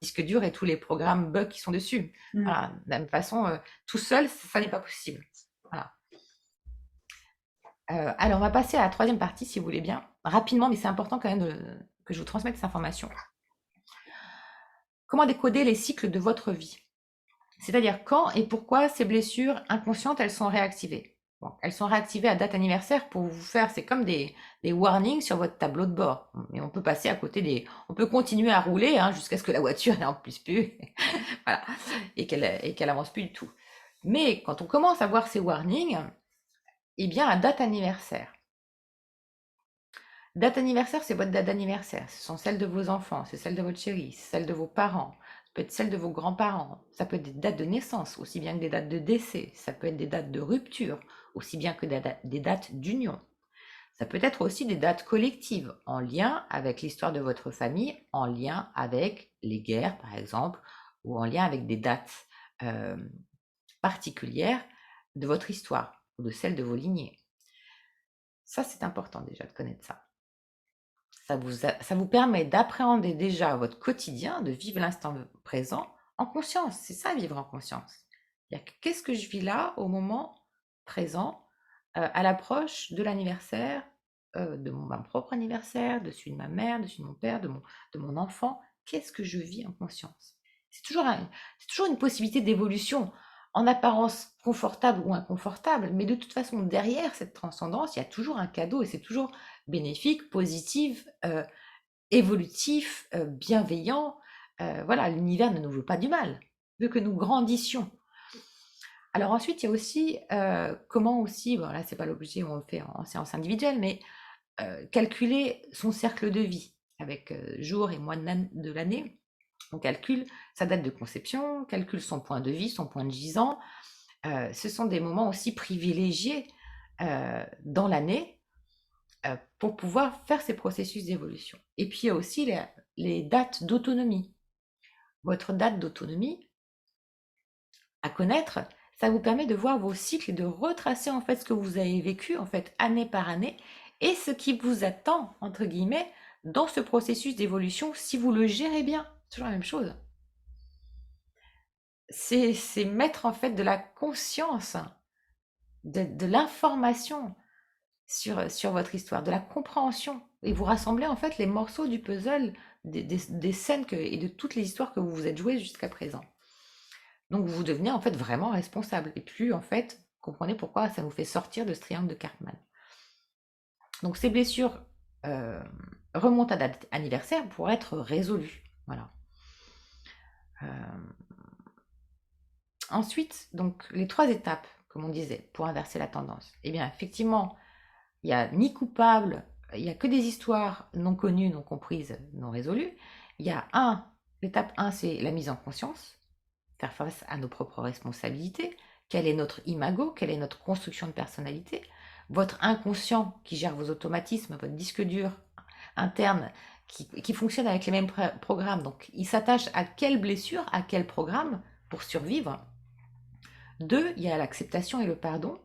disque dur et tous les programmes bug qui sont dessus. Voilà, de la même façon, tout seul, ça n'est pas possible. Voilà. Alors, on va passer à la troisième partie, si vous voulez bien, rapidement, mais c'est important quand même que je vous transmette cette information. Comment décoder les cycles de votre vie? C'est-à-dire quand et pourquoi ces blessures inconscientes, elles sont réactivées. Bon, elles sont réactivées à date anniversaire pour vous faire, c'est comme des warnings sur votre tableau de bord. Mais on peut passer à côté on peut continuer à rouler jusqu'à ce que la voiture n'en puisse plus, voilà, et qu'elle avance plus du tout. Mais quand on commence à voir ces warnings, eh bien à date anniversaire. Date anniversaire, c'est votre date d'anniversaire. Ce sont celles de vos enfants, c'est celle de votre chérie, c'est celle de vos parents, ça peut être celle de vos grands-parents. Ça peut être des dates de naissance, aussi bien que des dates de décès. Ça peut être des dates de rupture, aussi bien que des dates d'union. Ça peut être aussi des dates collectives, en lien avec l'histoire de votre famille, en lien avec les guerres, par exemple, ou en lien avec des dates particulières de votre histoire ou de celle de vos lignées. Ça, c'est important déjà de connaître ça. Ça vous permet d'appréhender déjà votre quotidien, de vivre l'instant présent en conscience. C'est ça, vivre en conscience. Qu'est-ce que je vis là, au moment présent, à l'approche de l'anniversaire, de mon propre anniversaire, de celui de ma mère, de celui de mon père, de mon enfant. Qu'est-ce que je vis en conscience? C'est toujours une possibilité d'évolution, en apparence confortable ou inconfortable, mais de toute façon, derrière cette transcendance, il y a toujours un cadeau et c'est toujours bénéfique, positif, évolutif, bienveillant. Voilà, l'univers ne nous veut pas du mal, il veut que nous grandissions. Alors ensuite, il y a aussi comment aussi, bon là c'est pas l'objet, on le fait en séance individuelle, mais calculer son cercle de vie avec jour et mois de l'année. On calcule sa date de conception, on calcule son point de vie, son point de gisant. Ce sont des moments aussi privilégiés dans l'année pour pouvoir faire ces processus d'évolution. Et puis il y a aussi les dates d'autonomie. Votre date d'autonomie à connaître, ça vous permet de voir vos cycles et de retracer en fait ce que vous avez vécu en fait année par année et ce qui vous attend entre guillemets dans ce processus d'évolution si vous le gérez bien. C'est toujours la même chose. C'est mettre en fait de la conscience, de l'information sur votre histoire, de la compréhension. Et vous rassemblez en fait les morceaux du puzzle des scènes et de toutes les histoires que vous vous êtes jouées jusqu'à présent. Donc vous devenez en fait vraiment responsable. Et puis en fait, comprenez pourquoi ça nous fait sortir de ce triangle de Cartman. Donc ces blessures remontent à date anniversaire pour être résolues. Voilà. Ensuite, donc les 3 étapes, comme on disait, pour inverser la tendance. Eh bien, effectivement, il n'y a ni coupable, il n'y a que des histoires non connues, non comprises, non résolues. Il y a l'étape 1, c'est la mise en conscience, faire face à nos propres responsabilités. Quel est notre imago? Quelle est notre construction de personnalité? Votre inconscient qui gère vos automatismes, votre disque dur interne qui fonctionne avec les mêmes programmes. Donc, il s'attache à quelle blessure, à quel programme pour survivre. 2, il y a l'acceptation et le pardon.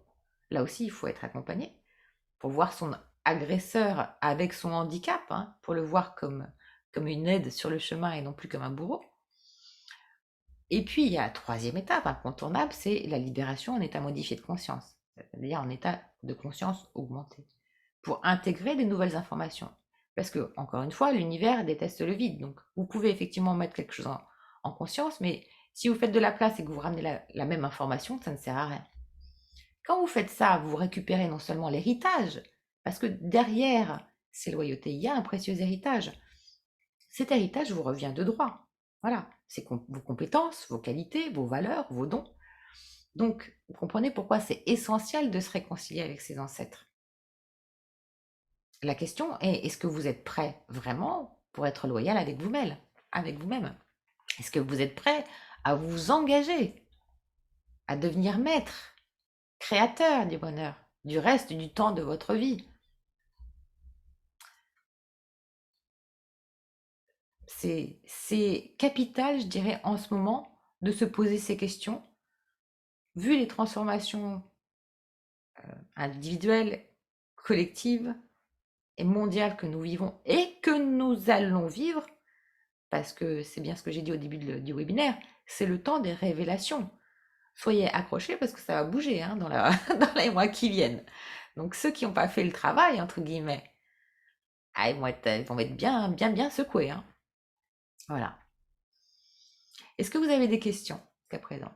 Là aussi, il faut être accompagné pour voir son agresseur avec son handicap, pour le voir comme une aide sur le chemin et non plus comme un bourreau. Et puis, il y a la 3e étape incontournable, c'est la libération en état modifié de conscience, c'est-à-dire en état de conscience augmenté, pour intégrer des nouvelles informations. Parce que, encore une fois, l'univers déteste le vide. Donc, vous pouvez effectivement mettre quelque chose en conscience, mais si vous faites de la place et que vous ramenez la même information, ça ne sert à rien. Quand vous faites ça, vous récupérez non seulement l'héritage, parce que derrière ces loyautés, il y a un précieux héritage. Cet héritage vous revient de droit. Voilà, c'est vos compétences, vos qualités, vos valeurs, vos dons. Donc, vous comprenez pourquoi c'est essentiel de se réconcilier avec ses ancêtres. La question est, est-ce que vous êtes prêt vraiment pour être loyal avec vous-même? Est-ce que vous êtes prêt à vous engager, à devenir maître, créateur du bonheur, du reste du temps de votre vie? C'est capital, je dirais, en ce moment, de se poser ces questions, vu les transformations individuelles, collectives et mondiales que nous vivons et que nous allons vivre. parce que c'est bien ce que j'ai dit au début du webinaire, c'est le temps des révélations. Soyez accrochés parce que ça va bouger hein, dans les mois qui viennent. Donc ceux qui n'ont pas fait le travail, entre guillemets, ils vont être bien, bien, bien secoués. Hein. Voilà. Est-ce que vous avez des questions jusqu'à présent?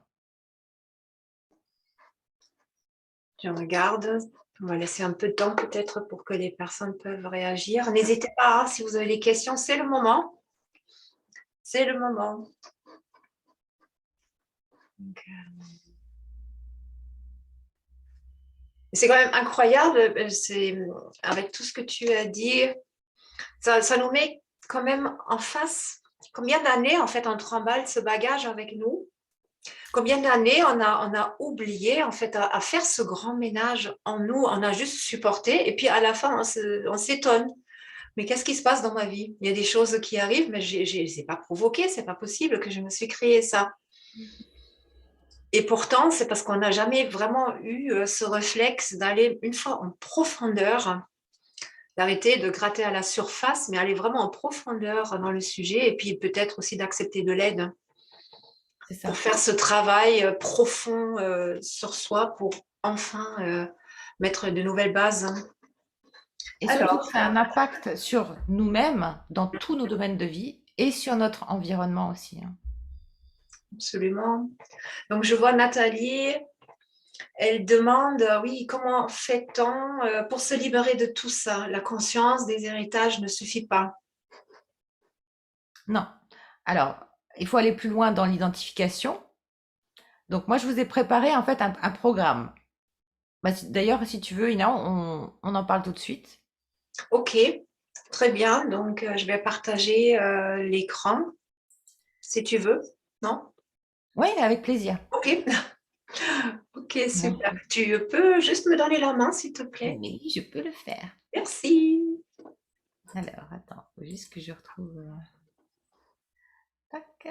Je regarde. On va laisser un peu de temps peut-être pour que les personnes peuvent réagir. N'hésitez pas, hein, si vous avez des questions, c'est le moment. C'est le moment. Donc, c'est quand même incroyable, avec tout ce que tu as dit, ça nous met quand même en face. Combien d'années, en fait, on trimballe ce bagage avec nous? Combien d'années on a oublié, en fait, à faire ce grand ménage en nous? On a juste supporté et puis à la fin, on s'étonne. Mais qu'est-ce qui se passe dans ma vie? Il y a des choses qui arrivent, mais c'est pas provoqué, c'est pas possible que je me suis créé ça. Et pourtant, c'est parce qu'on n'a jamais vraiment eu ce réflexe d'aller une fois en profondeur, d'arrêter de gratter à la surface, mais aller vraiment en profondeur dans le sujet et puis peut-être aussi d'accepter de l'aide C'est ça. pour faire ce travail profond sur soi pour enfin mettre de nouvelles bases. Et surtout que Alors, ça a un impact sur nous-mêmes dans tous nos domaines de vie et sur notre environnement aussi. Hein. absolument. Donc, je vois Nathalie, elle demande, oui, comment fait-on pour se libérer de tout ça? La conscience des héritages ne suffit pas. Non. Alors, il faut aller plus loin dans l'identification. Donc, moi, je vous ai préparé en fait un programme. Bah, d'ailleurs, si tu veux, Ina, on en parle tout de suite. Ok, très bien. Donc, je vais partager l'écran, si tu veux. Non? Oui, avec plaisir. Ok. Ok, super. Mhm. Tu peux juste me donner la main, s'il te plaît? Oui, je peux le faire. Merci. Alors, attends, faut juste que je retrouve. Tac.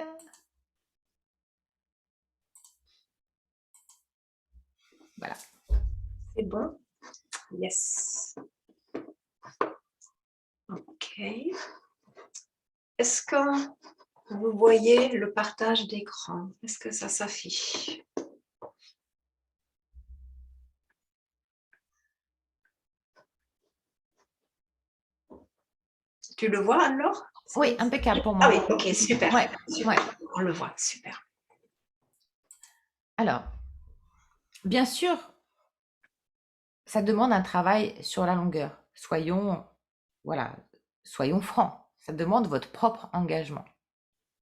Voilà. C'est bon? Yes. Ok. Est-ce que vous voyez le partage d'écran? Est-ce que ça s'affiche? Tu le vois alors? Oui, impeccable pour Ah moi. oui, ok, super. Ouais, Super. ouais. On le voit, super. Alors, bien sûr, ça demande un travail sur la longueur. Voilà, soyons francs. Ça demande votre propre engagement.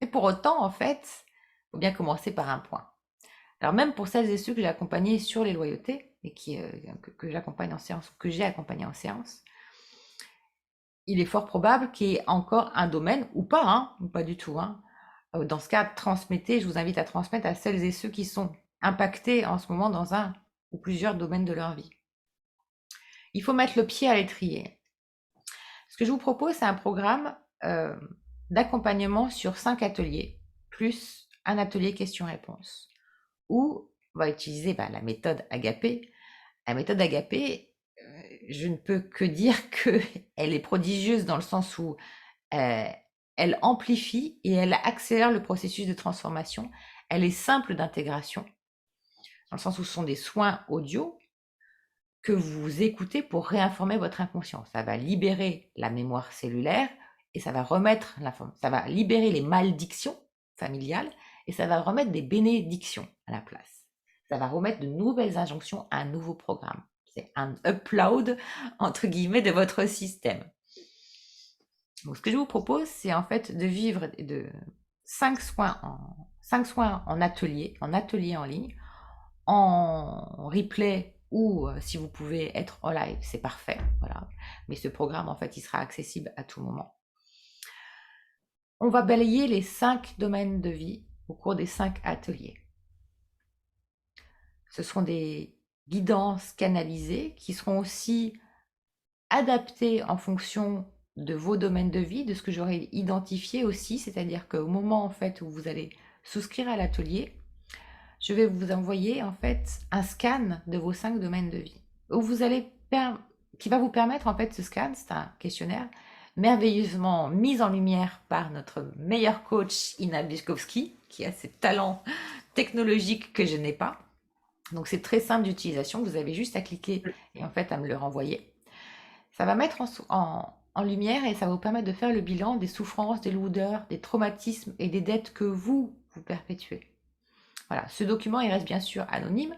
Et pour autant, en fait, il faut bien commencer par un point. Alors même pour celles et ceux que j'ai accompagnés sur les loyautés et que j'accompagne en séance ou que j'ai accompagné en séance, il est fort probable qu'il y ait encore un domaine ou pas, hein, ou pas du tout. Hein. Dans ce cas, transmettez, je vous invite à transmettre à celles et ceux qui sont impactés en ce moment dans un ou plusieurs domaines de leur vie. Il faut mettre le pied à l'étrier. Ce que je vous propose, c'est un programme d'accompagnement sur 5 ateliers, plus un atelier questions-réponses, où on va utiliser la méthode Agapé. La méthode Agapé, je ne peux que dire qu'elle est prodigieuse dans le sens où elle amplifie et elle accélère le processus de transformation. Elle est simple d'intégration, dans le sens où ce sont des soins audio que vous écoutez pour réinformer votre inconscient. Ça va libérer la mémoire cellulaire et ça va ça va libérer les malédictions familiales et ça va remettre des bénédictions à la place. Ça va remettre de nouvelles injonctions à un nouveau programme. C'est un upload, entre guillemets, de votre système. Donc, ce que je vous propose, c'est en fait de vivre de 5 soins en atelier en ligne, en replay ou si vous pouvez être en live, c'est parfait. Voilà. Mais ce programme, en fait, il sera accessible à tout moment. On va balayer les 5 domaines de vie au cours des 5 ateliers. Ce seront des guidances canalisées qui seront aussi adaptées en fonction de vos domaines de vie, de ce que j'aurai identifié aussi, c'est-à-dire qu'au moment en fait où vous allez souscrire à l'atelier, je vais vous envoyer en fait un scan de vos 5 domaines de vie, où qui va vous permettre en fait ce scan, c'est un questionnaire, merveilleusement mise en lumière par notre meilleure coach Ina Biskowski, qui a ces talents technologiques que je n'ai pas. Donc c'est très simple d'utilisation, vous avez juste à cliquer et en fait à me le renvoyer. Ça va mettre en lumière et ça va vous permettre de faire le bilan des souffrances, des lourdeurs, des traumatismes et des dettes que vous perpétuez. Voilà, ce document il reste bien sûr anonyme,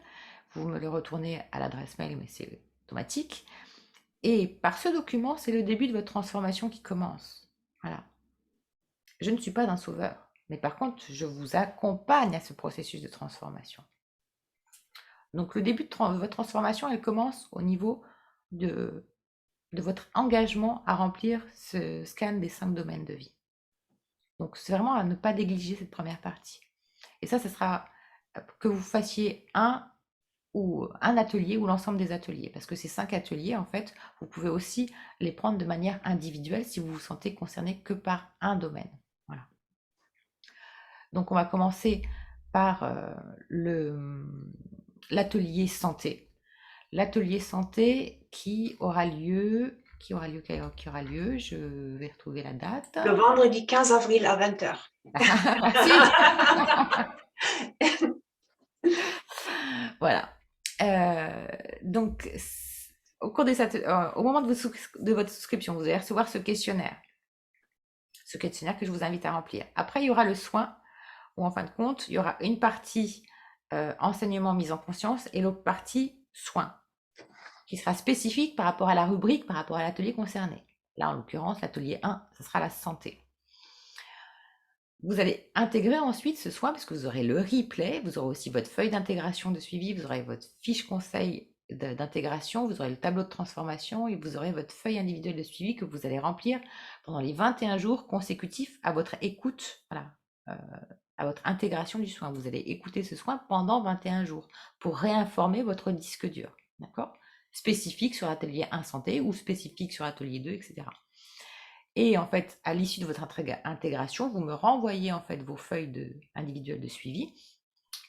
vous me le retournez à l'adresse mail mais c'est automatique. Et par ce document, c'est le début de votre transformation qui commence. Voilà. Je ne suis pas un sauveur, mais par contre, je vous accompagne à ce processus de transformation. Donc le début de votre transformation, elle commence au niveau de votre engagement à remplir ce scan des 5 domaines de vie. Donc c'est vraiment à ne pas négliger cette première partie. Et ça, ce sera que vous fassiez un atelier ou l'ensemble des ateliers. Parce que ces 5 ateliers, en fait, vous pouvez aussi les prendre de manière individuelle si vous vous sentez concerné que par un domaine. Voilà. Donc on va commencer par l'atelier santé. L'atelier santé qui aura lieu, je vais retrouver la date. Le vendredi 15 avril à 20h. Merci. Voilà. Donc, au cours au moment de votre souscription, vous allez recevoir ce questionnaire que je vous invite à remplir. Après, il y aura le soin, où en fin de compte, il y aura une partie enseignement mise en conscience et l'autre partie soin, qui sera spécifique par rapport à la rubrique, par rapport à l'atelier concerné. Là, en l'occurrence, l'atelier 1, ce sera la santé. Vous allez intégrer ensuite ce soin, parce que vous aurez le replay, vous aurez aussi votre feuille d'intégration de suivi, vous aurez votre fiche conseil d'intégration, vous aurez le tableau de transformation et vous aurez votre feuille individuelle de suivi que vous allez remplir pendant les 21 jours consécutifs à votre écoute, voilà, à votre intégration du soin. Vous allez écouter ce soin pendant 21 jours pour réinformer votre disque dur, d'accord? Spécifique sur l'atelier 1 santé ou spécifique sur l'atelier 2, etc. Et en fait, à l'issue de votre intégration, vous me renvoyez en fait vos feuilles individuelles de suivi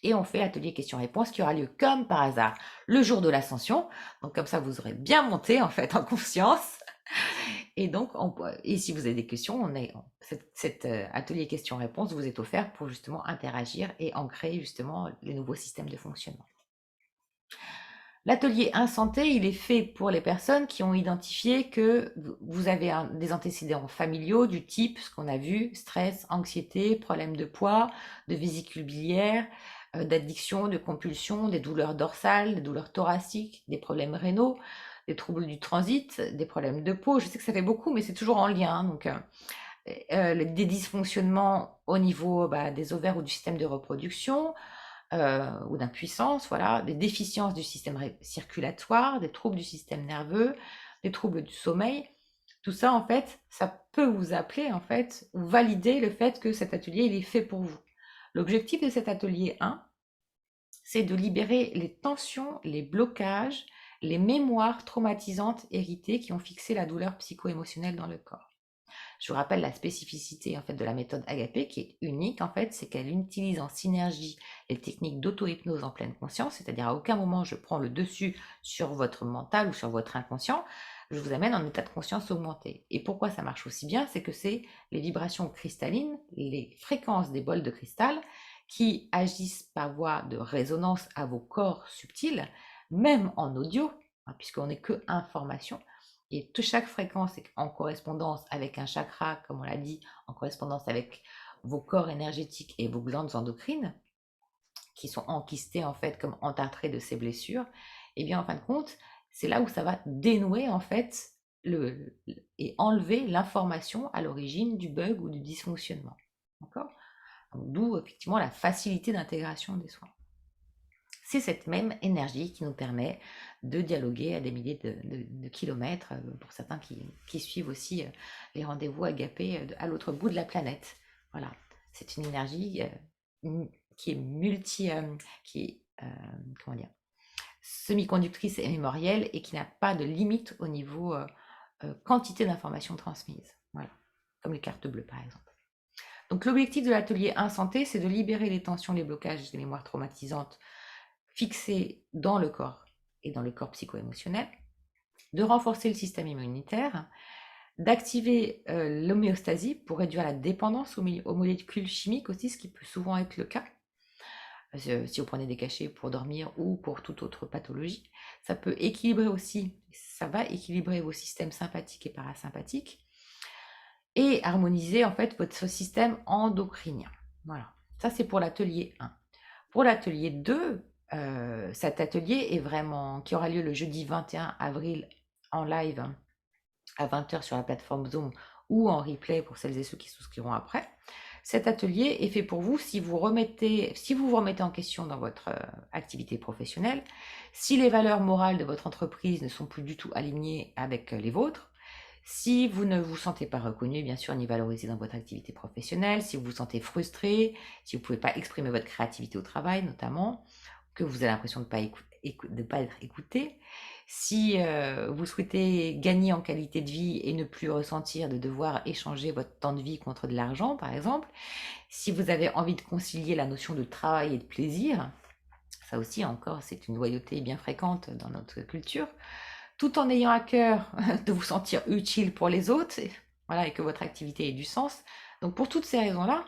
et on fait l'atelier questions-réponses qui aura lieu comme par hasard le jour de l'ascension. Donc comme ça, vous aurez bien monté en fait en conscience. Et donc, et si vous avez des questions, cet atelier questions-réponses vous est offert pour justement interagir et ancrer justement les nouveaux systèmes de fonctionnement. L'atelier 1 santé, il est fait pour les personnes qui ont identifié que vous avez des antécédents familiaux du type, ce qu'on a vu, stress, anxiété, problème de poids, de vésicule biliaire, d'addiction, de compulsion, des douleurs dorsales, des douleurs thoraciques, des problèmes rénaux, des troubles du transit, des problèmes de peau. Je sais que ça fait beaucoup, mais c'est toujours en lien. Hein, donc, des dysfonctionnements au niveau des ovaires ou du système de reproduction, ou d'impuissance, voilà, des déficiences du système circulatoire, des troubles du système nerveux, des troubles du sommeil. Tout ça, en fait, ça peut vous appeler, en fait, ou valider le fait que cet atelier, il est fait pour vous. L'objectif de cet atelier 1, c'est de libérer les tensions, les blocages, les mémoires traumatisantes héritées qui ont fixé la douleur psycho-émotionnelle dans le corps. Je vous rappelle la spécificité en fait de la méthode Agapé qui est unique en fait, c'est qu'elle utilise en synergie les techniques d'auto-hypnose en pleine conscience, c'est-à-dire à aucun moment je prends le dessus sur votre mental ou sur votre inconscient, je vous amène en état de conscience augmenté. Et pourquoi ça marche aussi bien, c'est que c'est les vibrations cristallines, les fréquences des bols de cristal qui agissent par voie de résonance à vos corps subtils, même en audio, hein, puisqu'on n'est que information. Et chaque fréquence est en correspondance avec un chakra, comme on l'a dit, en correspondance avec vos corps énergétiques et vos glandes endocrines, qui sont enquistées en fait comme entartrées de ces blessures. Et bien en fin de compte, c'est là où ça va dénouer en fait et enlever l'information à l'origine du bug ou du dysfonctionnement. D'accord? D'où effectivement la facilité d'intégration des soins. C'est cette même énergie qui nous permet de dialoguer à des milliers de kilomètres, pour certains qui suivent aussi les rendez-vous agapés à l'autre bout de la planète. Voilà, c'est une énergie qui est comment dire, semi-conductrice et mémorielle et qui n'a pas de limite au niveau quantité d'informations transmises. Voilà, comme les cartes bleues par exemple. Donc l'objectif de l'atelier 1 santé, c'est de libérer les tensions, les blocages, les mémoires traumatisantes fixées dans le corps et dans le corps psycho-émotionnel, de renforcer le système immunitaire, d'activer l'homéostasie pour réduire la dépendance aux molécules chimiques aussi, ce qui peut souvent être le cas si vous prenez des cachets pour dormir ou pour toute autre pathologie. Ça peut équilibrer aussi, ça va équilibrer vos systèmes sympathiques et parasympathiques et harmoniser en fait votre système endocrinien. Voilà, ça c'est pour l'atelier 1. Pour l'atelier 2, cet atelier est vraiment qui aura lieu le jeudi 21 avril en live à 20h sur la plateforme Zoom ou en replay pour celles et ceux qui souscriront après. Cet atelier est fait pour vous si vous vous remettez en question dans votre activité professionnelle, si les valeurs morales de votre entreprise ne sont plus du tout alignées avec les vôtres, si vous ne vous sentez pas reconnu, bien sûr, ni valorisé dans votre activité professionnelle, si vous vous sentez frustré, si vous ne pouvez pas exprimer votre créativité au travail notamment, que vous avez l'impression de ne pas être écouté, si vous souhaitez gagner en qualité de vie et ne plus ressentir de devoir échanger votre temps de vie contre de l'argent, par exemple, si vous avez envie de concilier la notion de travail et de plaisir, ça aussi encore, c'est une loyauté bien fréquente dans notre culture, tout en ayant à cœur de vous sentir utile pour les autres, voilà, et que votre activité ait du sens. Donc pour toutes ces raisons-là,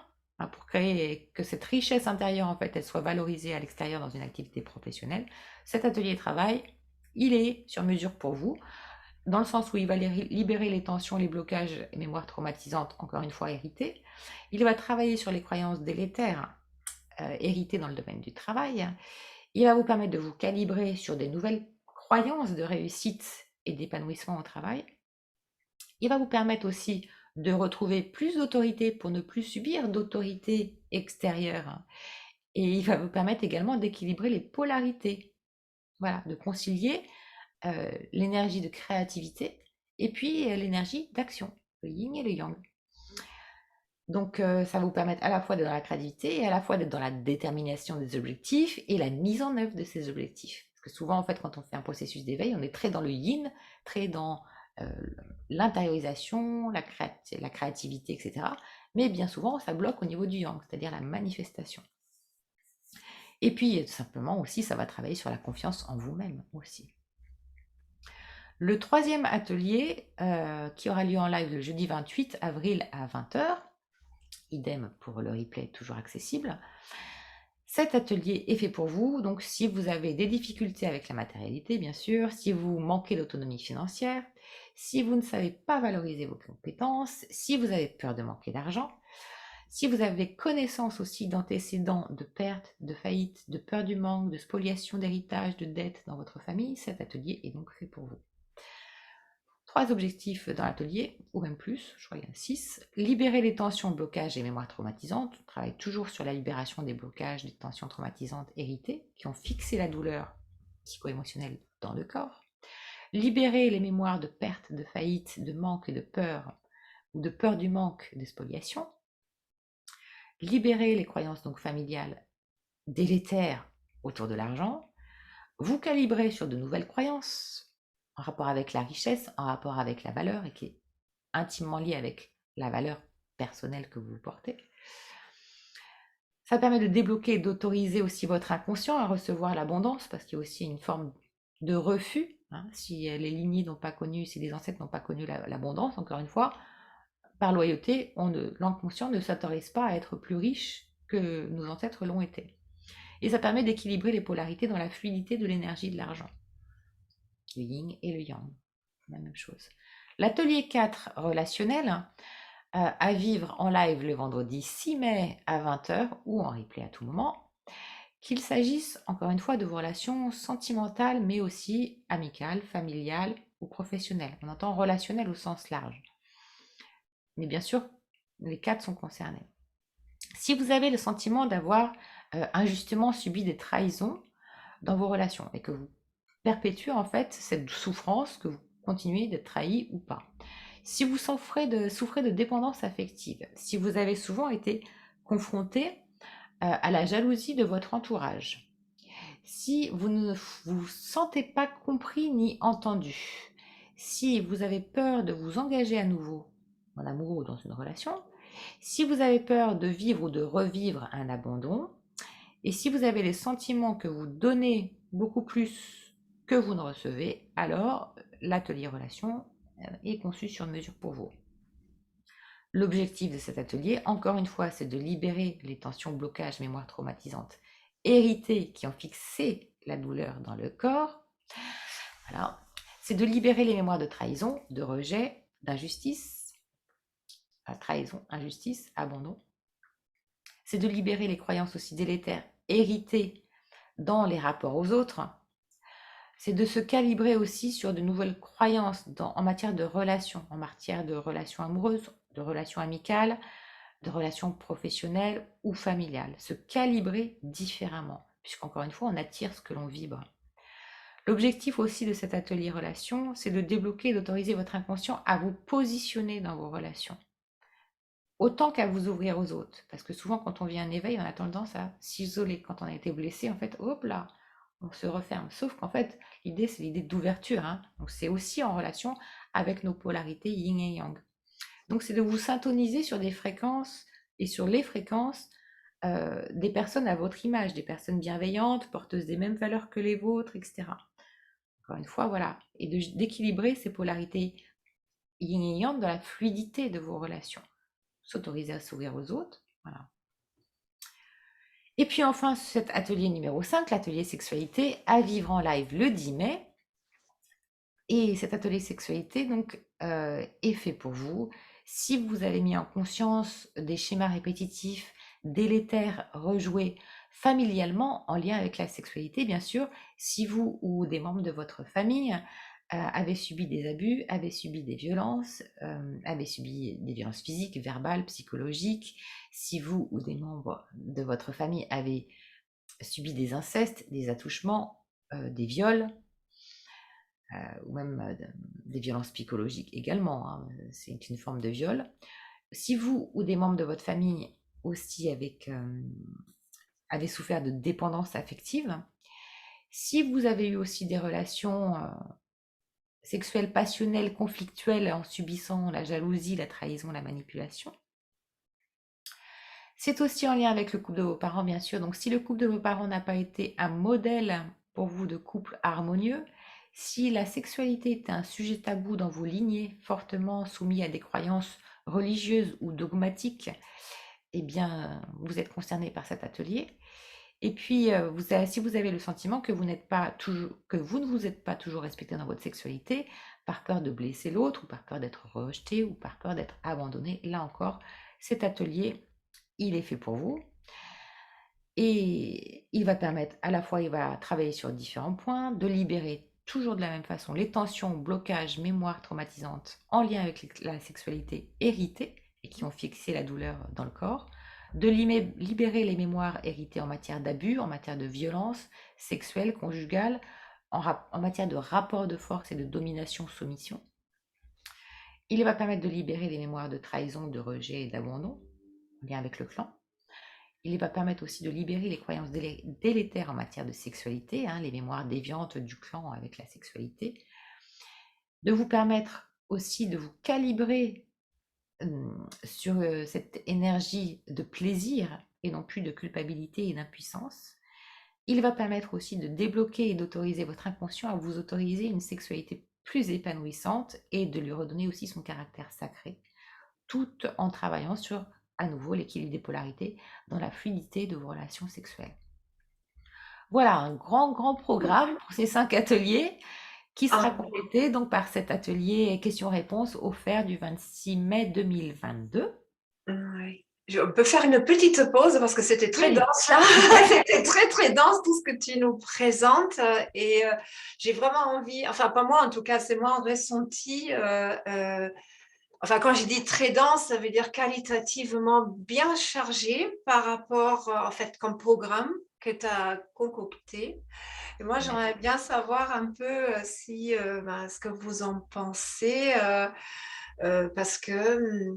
pour créer que cette richesse intérieure, en fait, elle soit valorisée à l'extérieur dans une activité professionnelle, cet atelier travail, il est sur mesure pour vous, dans le sens où il va libérer les tensions, les blocages et mémoires traumatisantes, encore une fois héritées. Il va travailler sur les croyances délétères héritées dans le domaine du travail. Il va vous permettre de vous calibrer sur des nouvelles croyances de réussite et d'épanouissement au travail. Il va vous permettre aussi de retrouver plus d'autorité pour ne plus subir d'autorité extérieure. Et il va vous permettre également d'équilibrer les polarités. Voilà, de concilier l'énergie de créativité et puis l'énergie d'action, le yin et le yang. Donc ça va vous permettre à la fois d'être dans la créativité et à la fois d'être dans la détermination des objectifs et la mise en œuvre de ces objectifs. Parce que souvent, en fait, quand on fait un processus d'éveil, on est très dans le yin, très dans euh, l'intériorisation, la créativité, etc. Mais bien souvent, ça bloque au niveau du yang, c'est-à-dire la manifestation. Et puis, tout simplement aussi, ça va travailler sur la confiance en vous-même aussi. Le troisième atelier, qui aura lieu en live le jeudi 28 avril à 20h, idem pour le replay toujours accessible. Cet atelier est fait pour vous, donc si vous avez des difficultés avec la matérialité, bien sûr, si vous manquez d'autonomie financière, si vous ne savez pas valoriser vos compétences, si vous avez peur de manquer d'argent, si vous avez connaissance aussi d'antécédents de perte, de faillite, de peur du manque, de spoliation, d'héritage, de dette dans votre famille, cet atelier est donc fait pour vous. 3 objectifs dans l'atelier, ou même plus, je crois qu'il y en a 6. Libérer les tensions, blocages et mémoires traumatisantes. On travaille toujours sur la libération des blocages, des tensions traumatisantes héritées qui ont fixé la douleur psycho-émotionnelle dans le corps. Libérer les mémoires de perte, de faillite, de manque et de peur, ou de peur du manque, de spoliation. Libérer les croyances donc familiales délétères autour de l'argent. Vous calibrer sur de nouvelles croyances en rapport avec la richesse, en rapport avec la valeur et qui est intimement liée avec la valeur personnelle que vous portez. Ça permet de débloquer et d'autoriser aussi votre inconscient à recevoir l'abondance parce qu'il y a aussi une forme de refus. Si les lignées n'ont pas connu, si les ancêtres n'ont pas connu l'abondance, encore une fois, par loyauté, l'inconscient ne s'autorise pas à être plus riche que nos ancêtres l'ont été. Et ça permet d'équilibrer les polarités dans la fluidité de l'énergie de l'argent. Le yin et le yang, la même chose. L'atelier 4 relationnel à vivre en live le vendredi 6 mai à 20h ou en replay à tout moment, qu'il s'agisse encore une fois de vos relations sentimentales mais aussi amicales, familiales ou professionnelles. On entend relationnel au sens large. Mais bien sûr, les 4 sont concernés. Si vous avez le sentiment d'avoir injustement subi des trahisons dans vos relations et que vous perpétuez en fait cette souffrance, que vous continuez d'être trahi ou pas. Si vous souffrez de dépendance affective, si vous avez souvent été confronté à la jalousie de votre entourage, si vous ne vous sentez pas compris ni entendu, si vous avez peur de vous engager à nouveau en amour ou dans une relation, si vous avez peur de vivre ou de revivre un abandon, et si vous avez les sentiments que vous donnez beaucoup plus que vous ne recevez, alors l'atelier relation est conçu sur mesure pour vous. L'objectif de cet atelier, encore une fois, c'est de libérer les tensions, blocages, mémoires traumatisantes héritées qui ont fixé la douleur dans le corps. Voilà. C'est de libérer les mémoires de trahison, de rejet, d'injustice, trahison, injustice, abandon. C'est de libérer les croyances aussi délétères héritées dans les rapports aux autres. C'est de se calibrer aussi sur de nouvelles croyances en matière de relations, en matière de relations amoureuses, de relations amicales, de relations professionnelles ou familiales. Se calibrer différemment, puisqu'encore une fois, on attire ce que l'on vibre. L'objectif aussi de cet atelier relations, c'est de débloquer et d'autoriser votre inconscient à vous positionner dans vos relations, autant qu'à vous ouvrir aux autres. Parce que souvent, quand on vit un éveil, on a tendance à s'isoler. Quand on a été blessé, en fait, hop là, on se referme. Sauf qu'en fait, l'idée, c'est l'idée d'ouverture. Donc, c'est aussi en relation avec nos polarités yin et yang. Donc, c'est de vous syntoniser sur des fréquences et sur les fréquences des personnes à votre image, des personnes bienveillantes, porteuses des mêmes valeurs que les vôtres, etc. Encore une fois, voilà. Et d'équilibrer ces polarités yin et yang dans la fluidité de vos relations. S'autoriser à s'ouvrir aux autres. Voilà. Et puis enfin, cet atelier numéro 5, l'atelier sexualité, à vivre en live le 10 mai. Et cet atelier sexualité donc, est fait pour vous. Si vous avez mis en conscience des schémas répétitifs, délétères, rejoués familialement en lien avec la sexualité, bien sûr, si vous ou des membres de votre famille avez subi des abus, avez subi des violences, avez subi des violences physiques, verbales, psychologiques, si vous ou des membres de votre famille avez subi des incestes, des attouchements, des viols, ou même des violences psychologiques également, c'est une forme de viol. Si vous ou des membres de votre famille aussi avez souffert de dépendance affective, si vous avez eu aussi des relations sexuelles passionnelles, conflictuelles en subissant la jalousie, la trahison, la manipulation, c'est aussi en lien avec le couple de vos parents, bien sûr. Donc, si le couple de vos parents n'a pas été un modèle pour vous de couple harmonieux, si la sexualité est un sujet tabou dans vos lignées, fortement soumis à des croyances religieuses ou dogmatiques, eh bien, vous êtes concerné par cet atelier. Et puis, si vous avez le sentiment que vous ne vous êtes pas toujours respecté dans votre sexualité, par peur de blesser l'autre, ou par peur d'être rejeté, ou par peur d'être abandonné, là encore, cet atelier, il est fait pour vous. Et il va permettre, à la fois, il va travailler sur différents points, de libérer toujours de la même façon les tensions, blocages, mémoires traumatisantes en lien avec la sexualité héritée et qui ont fixé la douleur dans le corps, de libérer les mémoires héritées en matière d'abus, en matière de violence sexuelle, conjugale, en matière de rapport de force et de domination-soumission. Il va permettre de libérer les mémoires de trahison, de rejet et d'abandon en lien avec le clan. Il va permettre aussi de libérer les croyances délétères en matière de sexualité, les mémoires déviantes du clan avec la sexualité, de vous permettre aussi de vous calibrer sur cette énergie de plaisir et non plus de culpabilité et d'impuissance. Il va permettre aussi de débloquer et d'autoriser votre inconscient à vous autoriser une sexualité plus épanouissante et de lui redonner aussi son caractère sacré, tout en travaillant sur à nouveau l'équilibre des polarités dans la fluidité de vos relations sexuelles. Voilà un grand programme pour ces 5 ateliers qui sera complété donc par cet atelier questions-réponses offert du 26 mai 2022. Oui. On peut faire une petite pause parce que c'était très dense là. C'était très dense tout ce que tu nous présentes et j'ai vraiment envie, enfin pas moi en tout cas, c'est moi ressenti. Enfin, quand je dis très dense, ça veut dire qualitativement bien chargé par rapport, en fait, comme programme que tu as concocté. Et moi, j'aimerais bien savoir un peu si, ce que vous en pensez, parce que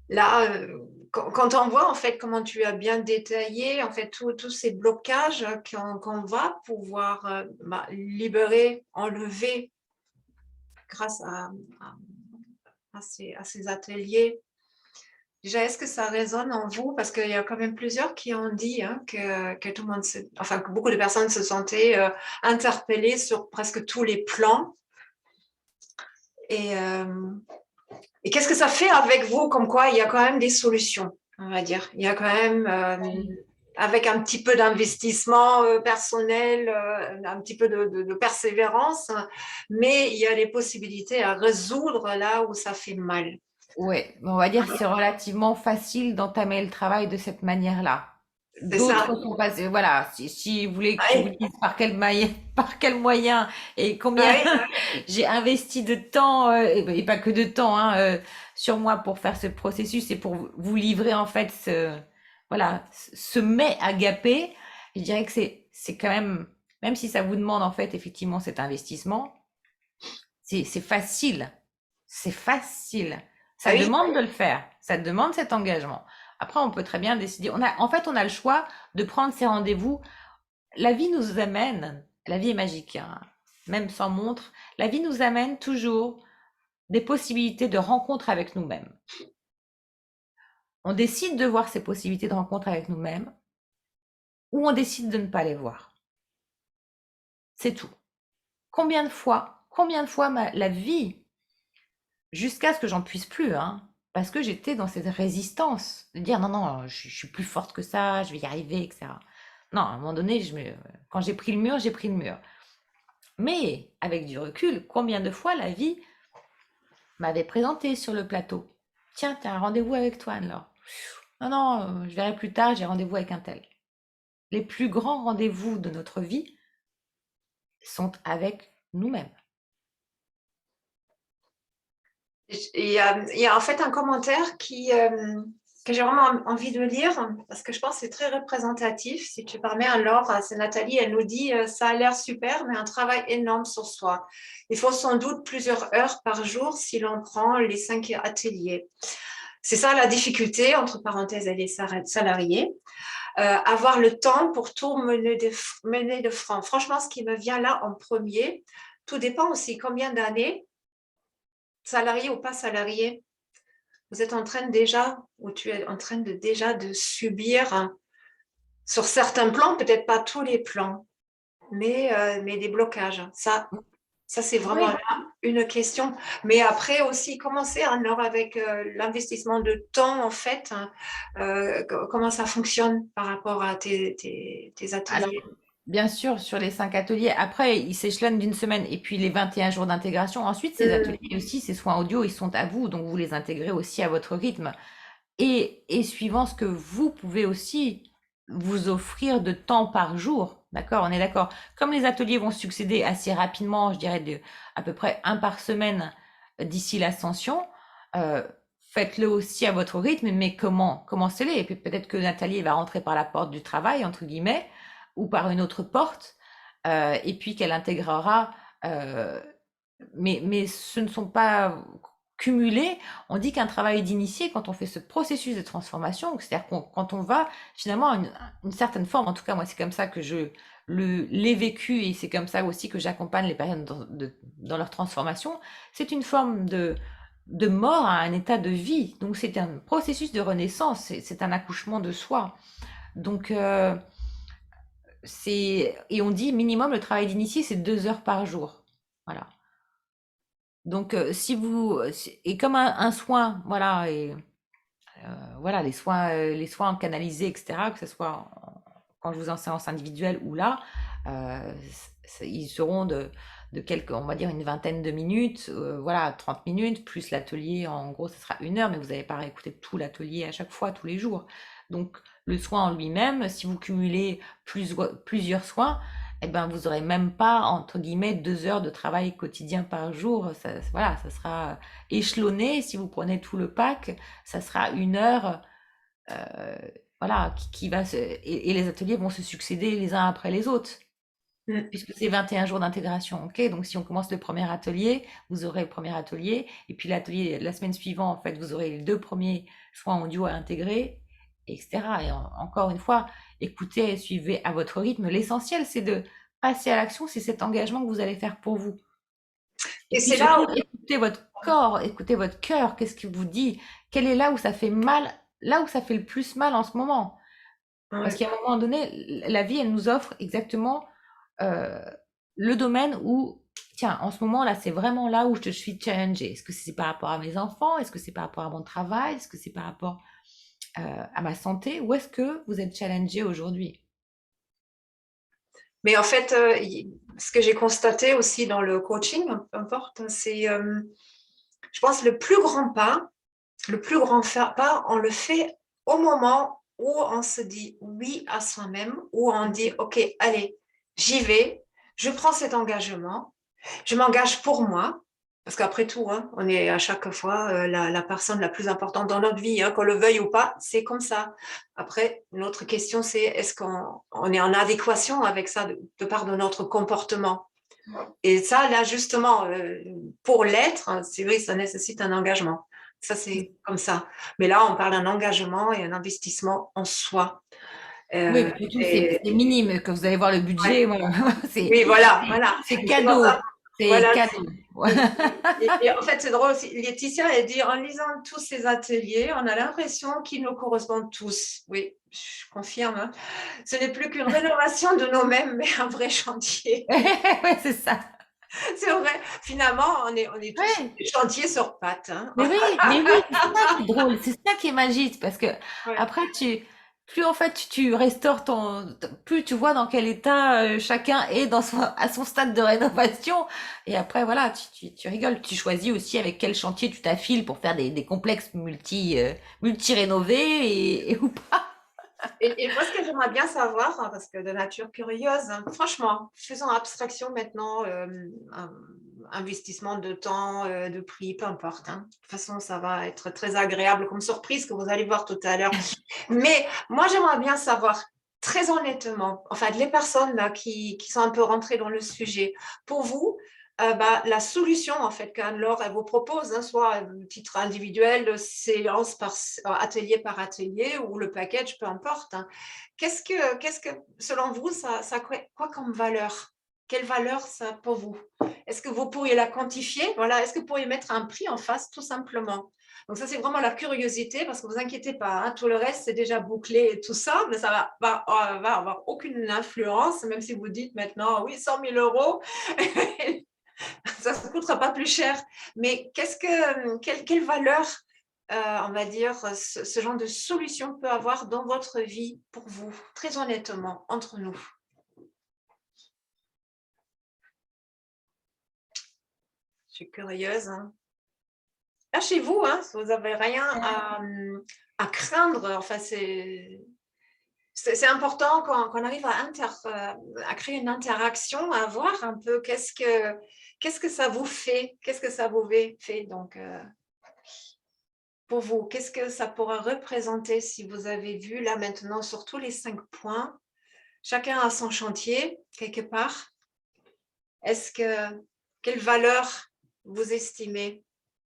là, quand on voit en fait comment tu as bien détaillé en fait tous ces blocages qu'on va pouvoir libérer, enlever grâce à ces ateliers. Déjà, est-ce que ça résonne en vous? Parce qu'il y a quand même plusieurs qui ont dit que tout le monde, que beaucoup de personnes se sentaient interpellées sur presque tous les plans. Et, euh, et qu'est-ce que ça fait avec vous? Comme quoi, il y a quand même des solutions, on va dire. Il y a quand même, avec un petit peu d'investissement personnel, un petit peu de persévérance, hein, mais il y a des possibilités à résoudre là où ça fait mal. Ouais, on va dire que c'est relativement facile d'entamer le travail de cette manière-là. C'est ça. D'autres sont passés, voilà, si vous voulez que je vous Oui, dise par quel moyen, par quel moyen et combien oui, j'ai investi de temps, et pas que de temps, hein, sur moi pour faire ce processus et pour vous livrer en fait voilà, ce mets agapé, je dirais que c'est quand même si ça vous demande en fait effectivement cet investissement, c'est facile. C'est facile. ah Ça oui, demande de le faire. Ça demande cet engagement. Après, on peut très bien décider. En fait, on a le choix de prendre ces rendez-vous. La vie nous amène, la vie est magique, hein, même sans montre. La vie nous amène toujours des possibilités de rencontre avec nous-mêmes. On décide de voir ces possibilités de rencontre avec nous-mêmes ou on décide de ne pas les voir. C'est tout. Combien de fois la vie jusqu'à ce que j'en puisse plus, hein. Parce que j'étais dans cette résistance de dire non, non, je suis plus forte que ça, je vais y arriver, etc. Non, à un moment donné, quand j'ai pris le mur, j'ai pris le mur. Mais avec du recul, combien de fois la vie m'avait présenté sur le plateau. Tiens, t'as un rendez-vous avec toi, Anne-Laure. Non, non, je verrai plus tard, j'ai rendez-vous avec un tel. Les plus grands rendez-vous de notre vie sont avec nous-mêmes. il y a en fait un commentaire que j'ai vraiment envie de lire parce que je pense que c'est très représentatif. Si tu permets, alors, c'est Nathalie, elle nous dit ça a l'air super, mais un travail énorme sur soi. Il faut sans doute plusieurs heures par jour si l'on prend les 5 ateliers. C'est ça la difficulté, entre parenthèses, elle est salariée. Avoir le temps pour tout mener de front. Franchement, ce qui me vient là en premier, tout dépend aussi combien d'années, salarié ou pas salarié, vous êtes en train déjà, ou tu es en train de déjà de subir sur certains plans, peut-être pas tous les plans, mais des blocages. Ça c'est vraiment Oui. là une question. Mais après aussi, commencer alors avec l'investissement de temps, en fait, hein, comment ça fonctionne par rapport à tes Alors, ateliers. bien sûr, sur les 5 ateliers, après, ils s'échelonnent d'une semaine et puis les 21 jours d'intégration. Ensuite, ces ateliers aussi, ces soins audio, ils sont à vous, donc vous les intégrez aussi à votre rythme et suivant ce que vous pouvez aussi vous offrir de temps par jour. D'accord, on est d'accord. Comme les ateliers vont succéder assez rapidement, je dirais à peu près un par semaine d'ici l'ascension, euh, faites-le aussi à votre rythme, mais commencez-les. Et puis peut-être que Nathalie va rentrer par la porte du travail, entre guillemets, ou par une autre porte, et puis qu'elle intégrera. euh, mais ce ne sont pas cumulés. On dit qu'un travail d'initié, quand on fait ce processus de transformation, c'est-à-dire quand on va finalement à une certaine forme, en tout cas moi c'est comme ça que l'ai vécu et c'est comme ça aussi que j'accompagne les personnes dans leur transformation, c'est une forme de mort à un état de vie. Donc c'est un processus de renaissance, c'est un accouchement de soi. Donc et on dit minimum le travail d'initié c'est 2 heures par jour. Voilà. Donc, si vous, et comme un soin, voilà, et voilà, les soins canalisés, etc., que ce soit quand je vous en séance individuelle ou là, ils seront de quelques, on va dire une vingtaine de minutes, voilà, 30 minutes, plus l'atelier, en gros, ce sera 1 heure, mais vous n'allez pas réécouter tout l'atelier à chaque fois, tous les jours. Donc, le soin en lui-même, si vous cumulez plusieurs soins, eh ben, vous n'aurez même pas, entre guillemets, 2 heures de travail quotidien par jour. Voilà, ça sera échelonné. Si vous prenez tout le pack, ça sera 1 heure, euh, voilà, qui va et les ateliers vont se succéder les uns après les autres, Mm. puisque c'est 21 jours d'intégration. Ok, donc si on commence le premier atelier, vous aurez le premier atelier, et puis l'atelier la semaine suivante, en fait, vous aurez les 2 premiers soins audio à intégrer, etc. Et encore une fois, écoutez, suivez à votre rythme. L'essentiel, c'est de passer à l'action, c'est cet engagement que vous allez faire pour vous. Et Et puis c'est là surtout, où, écoutez votre corps, écoutez votre cœur, qu'est-ce qu'il vous dit? Quel est là où ça fait mal, là où ça fait le plus mal en ce moment? Parce ouais, qu'à un moment donné, la vie, elle nous offre exactement euh, le domaine où, tiens, en ce moment là, c'est vraiment là où je suis challengée. Est-ce que c'est par rapport à mes enfants? Est-ce que c'est par rapport à mon travail? Est-ce que c'est par rapport à ma santé? Où est-ce que vous êtes challengé aujourd'hui? Mais en fait, ce que j'ai constaté aussi dans le coaching, peu importe, c'est, je pense, le plus grand pas, on le fait au moment où on se dit oui à soi-même, où on dit, OK, allez, j'y vais, je prends cet engagement, je m'engage pour moi, parce qu'après tout, hein, on est à chaque fois la personne la plus importante dans notre vie, hein, qu'on le veuille ou pas, c'est comme ça. Après, une autre question, c'est est-ce qu'on est en adéquation avec ça de part de notre comportement? Et ça, là, justement, pour l'être, hein, c'est vrai, ça nécessite un engagement. Ça, c'est comme ça. Mais là, on parle d'un engagement et un investissement en soi. Oui, Euh, mais surtout, et, c'est minime. Quand vous allez voir le ouais. budget, voilà, c'est Oui, voilà, voilà. c'est Et c'est pour cadeau. ça, C'est voilà. cadeau. Et en fait, c'est drôle aussi. Laetitia, elle dit, en lisant tous ces ateliers, on a l'impression qu'ils nous correspondent tous. Oui, je confirme, hein. Ce n'est plus qu'une rénovation de nous-mêmes, mais un vrai chantier. Ouais, c'est ça. C'est vrai. Finalement, on est tous Ouais. des chantiers sur pattes, hein. Mais oui, c'est ça qui est drôle, c'est ça qui est magique, parce que Ouais. après plus en fait tu restaures plus tu vois dans quel état chacun est à son stade de rénovation, et après voilà, tu rigoles, tu choisis aussi avec quel chantier tu t'affiles pour faire des complexes multi rénovés ou pas. Et moi, ce que j'aimerais bien savoir, hein, parce que de nature curieuse, hein, franchement, faisons abstraction maintenant, investissement de temps, de prix, peu importe, hein. De toute façon, ça va être très agréable comme surprise que vous allez voir tout à l'heure. Mais moi, j'aimerais bien savoir, très honnêtement, enfin, les personnes là, qui sont un peu rentrées dans le sujet, pour vous, la solution, en fait, qu'Anne-Laure, elle vous propose, hein, soit à titre individuel, séance atelier par atelier, ou le package, peu importe, hein. Qu'est-ce que, selon vous, ça a quoi comme valeur? Quelle valeur ça a pour vous? Est-ce que vous pourriez la quantifier? Voilà, est-ce que vous pourriez mettre un prix en face, tout simplement? Donc ça, c'est vraiment la curiosité, parce que vous inquiétez pas, hein, tout le reste, c'est déjà bouclé et tout ça, mais ça va avoir aucune influence, même si vous dites maintenant, oui, 100 000 euros, ça ne coûtera pas plus cher. Mais quelle valeur, on va dire, ce genre de solution peut avoir dans votre vie pour vous, très honnêtement, entre nous? Je suis curieuse, hein. Lâchez-vous, hein, si vous n'avez rien à craindre. Enfin, c'est important qu'on arrive à créer une interaction, à voir un peu qu'est-ce que ça vous fait, qu'est-ce que ça vous fait. Donc, pour vous, qu'est-ce que ça pourra représenter si vous avez vu là maintenant sur tous les 5 points, chacun a son chantier quelque part. Quelle valeur vous estimez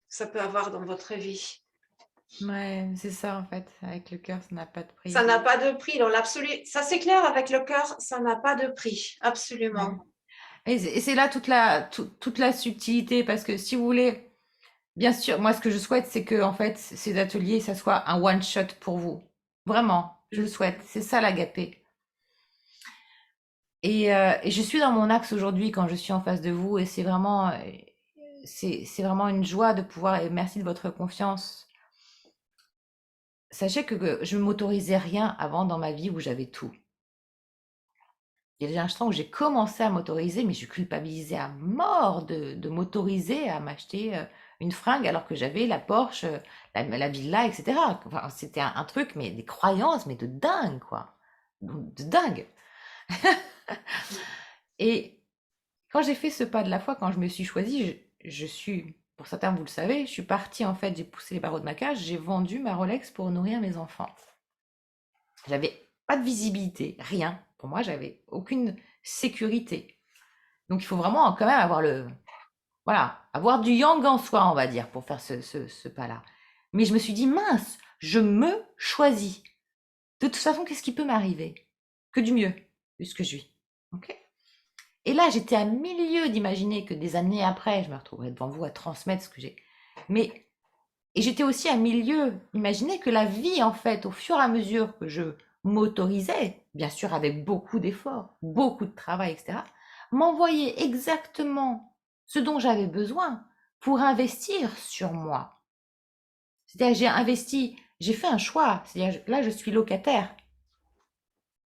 que ça peut avoir dans votre vie? Ouais, c'est ça en fait, avec le cœur, ça n'a pas de Ça prix. n'a pas de prix dans l'absolu. Ça, c'est clair, avec le cœur, ça n'a pas de prix, Ouais. absolument. Et c'est là toute la subtilité, parce que si vous voulez, bien sûr, moi ce que je souhaite, c'est que en fait ces ateliers, ça soit un one shot pour vous. Vraiment, je le souhaite. C'est ça l'agapé. Et je suis dans mon axe aujourd'hui quand je suis en face de vous, et c'est vraiment une joie de pouvoir, et merci de votre confiance. Sachez que je ne m'autorisais rien avant dans ma vie où j'avais tout. Il y a des instants où j'ai commencé à m'autoriser, mais je culpabilisais à mort de m'autoriser à m'acheter une fringue alors que j'avais la Porsche, la villa, etc. Enfin, c'était un truc, mais des croyances, mais de dingue, quoi. De dingue. Et quand j'ai fait ce pas de la foi, quand je me suis choisie, je suis, pour certains vous le savez, je suis partie en fait, j'ai poussé les barreaux de ma cage, j'ai vendu ma Rolex pour nourrir mes enfants. J'avais pas de visibilité, rien. Pour moi, j'avais aucune sécurité. Donc il faut vraiment quand même voilà, avoir du yang en soi, on va dire, pour faire ce pas-là. Mais je me suis dit, mince, je me choisis. De toute façon, qu'est-ce qui peut m'arriver? Que du mieux, puisque je vis. Ok. Et là, j'étais à milieu d'imaginer que des années après, je me retrouverais devant vous à transmettre ce que j'ai. Mais, et j'étais aussi à milieu d'imaginer que la vie, en fait, au fur et à mesure que je m'autorisais, bien sûr avec beaucoup d'efforts, beaucoup de travail, etc., m'envoyait exactement ce dont j'avais besoin pour investir sur moi. C'est-à-dire, j'ai investi, j'ai fait un choix. C'est-à-dire, là, je suis locataire.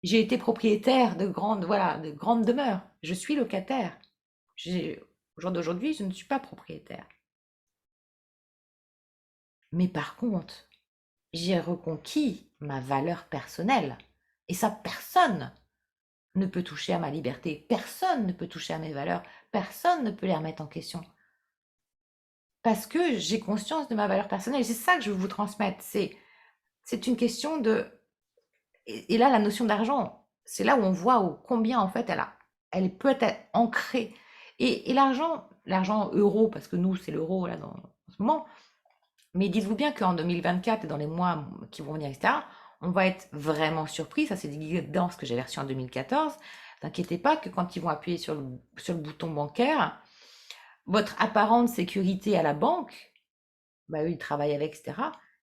J'ai été propriétaire de grandes, voilà, de grandes demeures. Je suis locataire. Au jour d'aujourd'hui, je ne suis pas propriétaire. Mais par contre, j'ai reconquis ma valeur personnelle. Et ça, personne ne peut toucher à ma liberté. Personne ne peut toucher à mes valeurs. Personne ne peut les remettre en question. Parce que j'ai conscience de ma valeur personnelle. C'est ça que je veux vous transmettre. C'est une question de... Et là, la notion d'argent, c'est là où on voit combien, en fait, elle peut être ancrée. Et l'argent euro, parce que nous, c'est l'euro, là, en ce moment, mais dites-vous bien qu'en 2024 et dans les mois qui vont venir, etc., on va être vraiment surpris. Ça, c'est des guidances que j'avais reçues en 2014. T'inquiétez pas que quand ils vont appuyer sur le bouton bancaire, votre apparente sécurité à la banque, bah, eux, ils travaillent avec, etc.,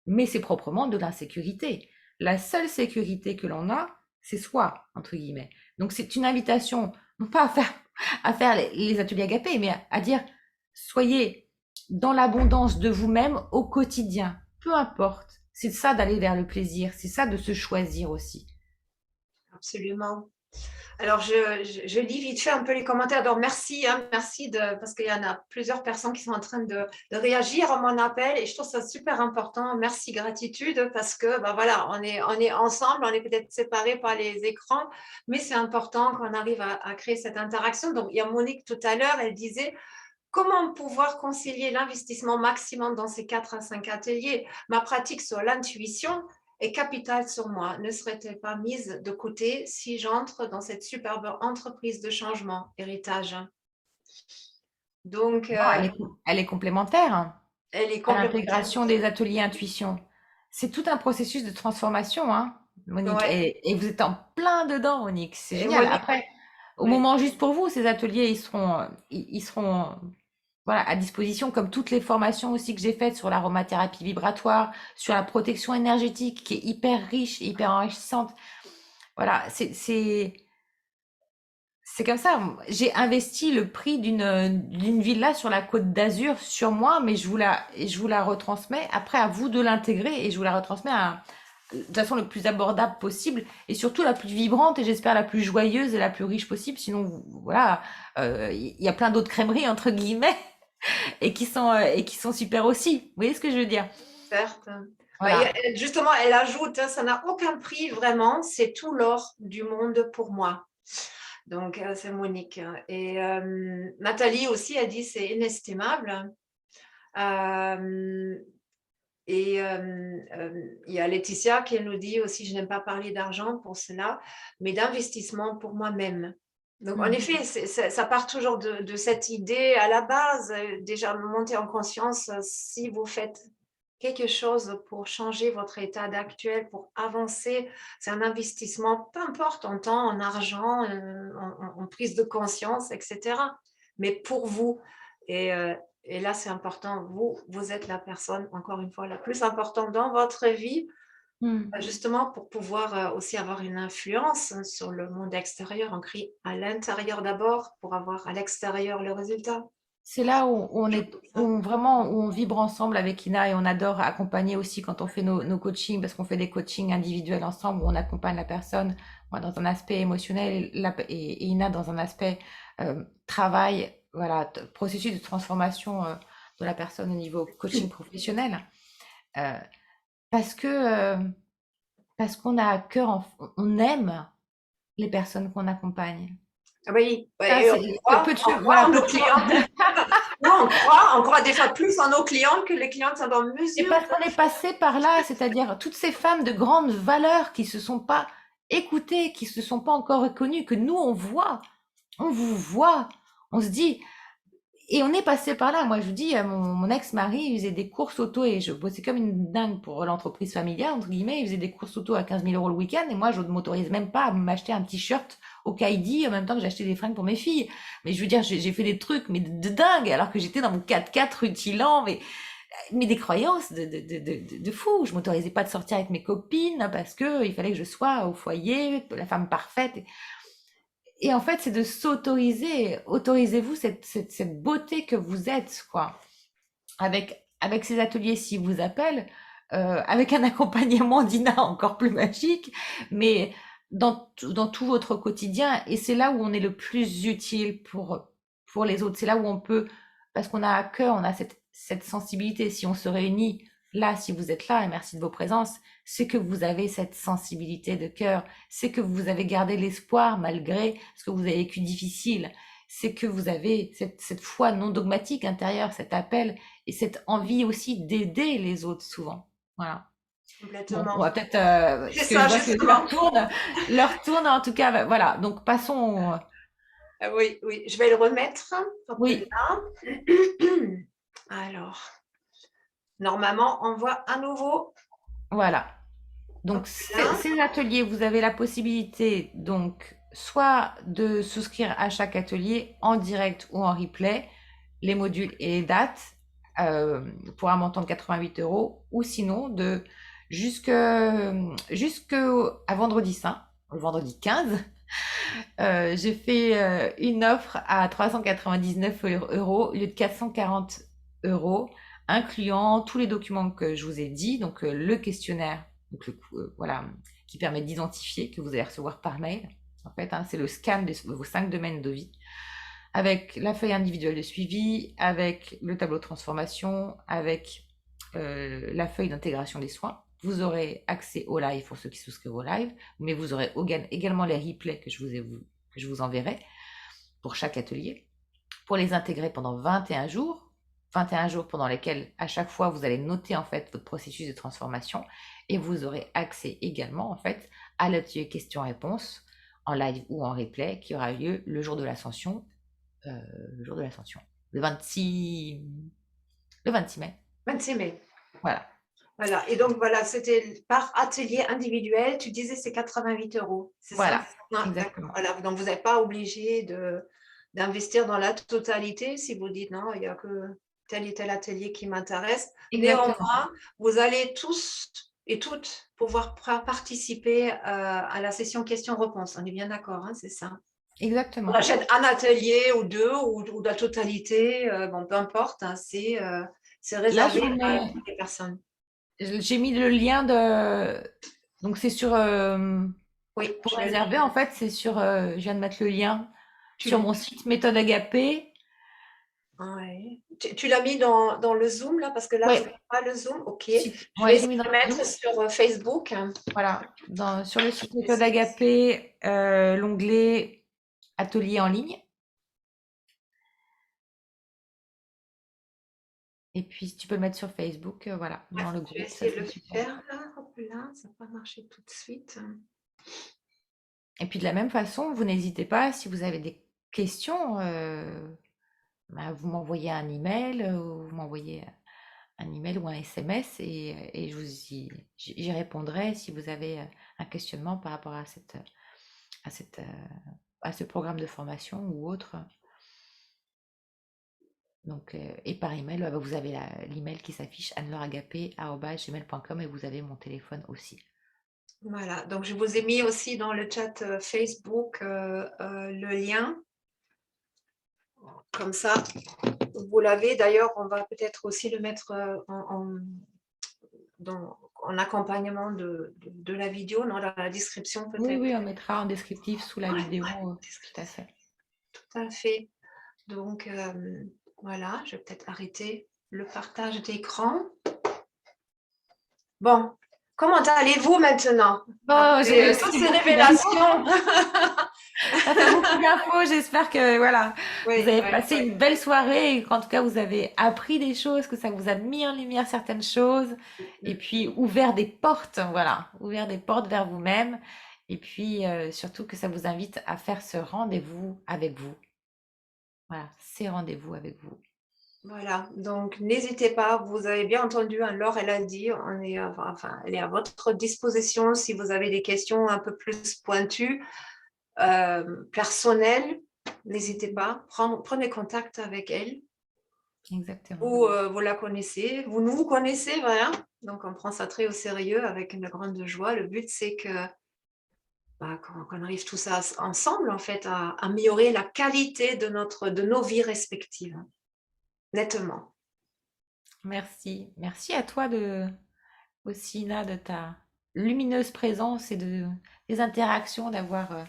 mais c'est proprement de l'insécurité. La seule sécurité que l'on a, c'est soi, entre guillemets. Donc, c'est une invitation, non pas à faire les ateliers agapés, mais à dire, soyez dans l'abondance de vous-même au quotidien, peu importe. C'est ça d'aller vers le plaisir, c'est ça de se choisir aussi. Absolument. Alors, je lis vite fait un peu les commentaires. Donc, merci, hein, merci parce qu'il y en a plusieurs personnes qui sont en train de réagir à mon appel et je trouve ça super important. Merci, gratitude, parce que ben voilà, on est ensemble, on est peut-être séparés par les écrans, mais c'est important qu'on arrive à créer cette interaction. Donc, il y a Monique tout à l'heure, elle disait comment pouvoir concilier l'investissement maximum dans ces 4 à 5 ateliers? Ma pratique sur l'intuition est capitale sur moi. Ne serait-elle pas mise de côté si j'entre dans cette superbe entreprise de changement, héritage? Donc, Non, elle est complémentaire, hein, elle est à complémentaire. l'intégration des ateliers intuition. C'est tout un processus de transformation, hein, Monique. Ouais. Et vous êtes en plein dedans, Monique. C'est Et génial. Monique, Après, au ouais. moment juste pour vous, ces ateliers, ils seront voilà, à disposition, comme toutes les formations aussi que j'ai faites sur l'aromathérapie vibratoire, sur la protection énergétique, qui est hyper riche, hyper enrichissante. Voilà, c'est comme ça. J'ai investi le prix d'une villa sur la Côte d'Azur sur moi, mais je vous la retransmets. Après, à vous de l'intégrer et je vous la retransmets de façon le plus abordable possible et surtout la plus vibrante et j'espère la plus joyeuse et la plus riche possible. Sinon, voilà, il y a plein d'autres crèmeries entre guillemets et qui sont super aussi. Vous voyez ce que je veux dire? Certes. Voilà. Justement, elle ajoute, hein, ça n'a aucun prix vraiment, c'est tout l'or du monde pour moi. Donc, c'est Monique. Et Nathalie aussi a dit c'est inestimable. Euh, et il y a Laetitia qui nous dit aussi, je n'aime pas parler d'argent pour cela, mais d'investissement pour moi-même. Donc, en Mhm. effet, ça part toujours de cette idée à la base, déjà monter en conscience si vous faites quelque chose pour changer votre état actuel, pour avancer. C'est un investissement, peu importe en temps, en argent, en prise de conscience, etc. Mais pour vous. Et, euh, et là, c'est important. Vous êtes la personne, encore une fois, la plus importante dans votre vie, Mhm. justement pour pouvoir aussi avoir une influence sur le monde extérieur. On crie à l'intérieur d'abord pour avoir à l'extérieur le résultat. C'est là où on vibre ensemble avec Ina et on adore accompagner aussi quand on fait nos coachings, parce qu'on fait des coachings individuels ensemble où on accompagne la personne, moi dans un aspect émotionnel et Ina dans un aspect travail, voilà, processus de transformation de la personne au niveau coaching professionnel. Euh, parce que parce qu'on a à cœur, on aime les personnes qu'on accompagne. Oui, Ça, ouais, on croit voilà, en peu nos de choses. clientes. Non, on croit des fois plus en nos clientes que les clientes sont en Et mesure parce qu'on est passé par là, c'est-à-dire toutes ces femmes de grande valeur qui se sont pas écoutées, qui se sont pas encore reconnues, que nous on vous voit, on se dit, et on est passé par là. Moi, je vous dis, mon ex-mari, il faisait des courses auto et je bossais comme une dingue pour l'entreprise familiale, entre guillemets. Il faisait des courses auto à 15 000 euros le week-end et moi, je ne m'autorise même pas à m'acheter un t-shirt au Kaidi en même temps que j'achetais des fringues pour mes filles. Mais je veux dire, j'ai fait des trucs, mais de dingue, alors que j'étais dans mon 4x4 rutilant, mais des croyances de fou. Je m'autorisais pas de sortir avec mes copines parce que il fallait que je sois au foyer, la femme parfaite. Et en fait, c'est de s'autoriser. Autorisez-vous cette beauté que vous êtes, quoi. Avec ces ateliers, s'ils vous appellent, avec un accompagnement d'Ina encore plus magique, mais dans tout votre quotidien. Et c'est là où on est le plus utile pour les autres. C'est là où on peut, parce qu'on a à cœur, on a cette sensibilité. Si on se réunit là, si vous êtes là, et merci de vos présences, c'est que vous avez cette sensibilité de cœur, c'est que vous avez gardé l'espoir malgré ce que vous avez vécu difficile, c'est que vous avez cette foi non dogmatique intérieure, cet appel et cette envie aussi d'aider les autres souvent. Voilà. Bon, on Complètement. va peut-être, C'est parce que je ça, vois que justement. l'heure tourne en tout cas, voilà. Donc passons, Oui, oui, je vais le remettre. Hop oui, là. Alors, normalement, on voit à nouveau. voilà. Donc Hop là. ces ateliers, vous avez la possibilité donc soit de souscrire à chaque atelier en direct ou en replay, les modules et les dates pour un montant de 88 euros, ou sinon de jusqu'à vendredi saint, le vendredi 15, j'ai fait une offre à 399 euros au lieu de 440 euros, incluant tous les documents que je vous ai dit, donc le questionnaire, donc voilà, qui permet d'identifier, que vous allez recevoir par mail. En fait, hein, c'est le scan de vos 5 domaines de vie, avec la feuille individuelle de suivi, avec le tableau de transformation, avec la feuille d'intégration des soins. Vous aurez accès au live pour ceux qui souscrivent au live, mais vous aurez également les replays que je vous enverrai pour chaque atelier, pour les intégrer pendant 21 jours. 21 jours pendant lesquels, à chaque fois, vous allez noter en fait votre processus de transformation et vous aurez accès également en fait à l'atelier questions-réponses en live ou en replay qui aura lieu le jour de l'ascension, le jour de l'ascension, le 26, le 26 mai. 26 mai. Voilà. Voilà. Et donc, voilà, c'était par atelier individuel. Tu disais c'est 88 euros. C'est Voilà, ça? Ah, d'accord. exactement. Voilà. Donc, vous n'êtes pas obligé d'investir dans la totalité si vous dites non, il n'y a que tel et tel atelier qui m'intéresse. Exactement. Néanmoins, vous allez tous et toutes pouvoir participer à la session questions-réponses. On est bien d'accord, hein, c'est ça? On Exactement. achète un atelier ou deux ou la totalité, bon, peu importe, hein, c'est Là, je réservé vous à mets, toutes les personnes. j'ai mis le lien de, donc c'est sur, Oui, pour je l'ai. réserver, en fait, c'est sur, je viens de mettre le lien sur Tu, mon site Méthode Agapé. ouais. Tu l'as mis dans le Zoom là, parce que là, je ne Ouais, vois pas le Zoom. Ok. Je ouais, vais j'ai essayer mis de dans le le mettre Zoom. sur Facebook. Voilà, sur le site Méthode Agapé, l'onglet Atelier en ligne. Et puis, si tu peux le mettre sur Facebook, voilà, Ouais, dans le je vais groupe, ça essayer de serait le super. faire là. Hop là, ça n'a pas marché tout de suite. Et puis, de la même façon, vous n'hésitez pas, si vous avez des questions, bah, vous m'envoyez un email, ou vous m'envoyez un email ou un SMS et j'y répondrai si vous avez un questionnement par rapport à cette, à ce programme de formation ou autre. Donc, et par email, bah, vous avez l'email qui s'affiche annelauragapé@gmail.com et vous avez mon téléphone aussi. Voilà. Donc, je vous ai mis aussi dans le chat Facebook le lien. Comme ça, vous l'avez. D'ailleurs, on va peut-être aussi le mettre en accompagnement de la vidéo, non, dans la description Oui, peut-être. oui, on mettra en descriptif sous la Ouais, vidéo, tout à description. fait. Tout à fait. Donc, voilà, je vais peut-être arrêter le partage d'écran. Bon, comment allez-vous maintenant? Bon, Après ça toutes fait ces beaucoup d'infos. révélations. Ça fait beaucoup d'infos. J'espère que voilà, vous Oui, avez oui, passé oui. une belle soirée et qu'en tout cas vous avez appris des choses, que ça vous a mis en lumière certaines choses et puis ouvert des portes, voilà, ouvert des portes vers vous-même et puis surtout que ça vous invite à faire ce rendez-vous avec vous. Voilà, ces rendez-vous avec vous. Voilà, donc n'hésitez pas, vous avez bien entendu, hein, Laure, elle a dit, elle est à votre disposition si vous avez des questions un peu plus pointues, personnelles, n'hésitez pas, prenez contact avec elle, Exactement. ou vous la connaissez, vous nous connaissez, voilà, donc on prend ça très au sérieux avec une grande joie. Le but, c'est que qu'on arrive tous ensemble, en fait, à améliorer la qualité de nos vies respectives, nettement. Merci. Merci à toi aussi, Ina, de ta lumineuse présence et des interactions, d'avoir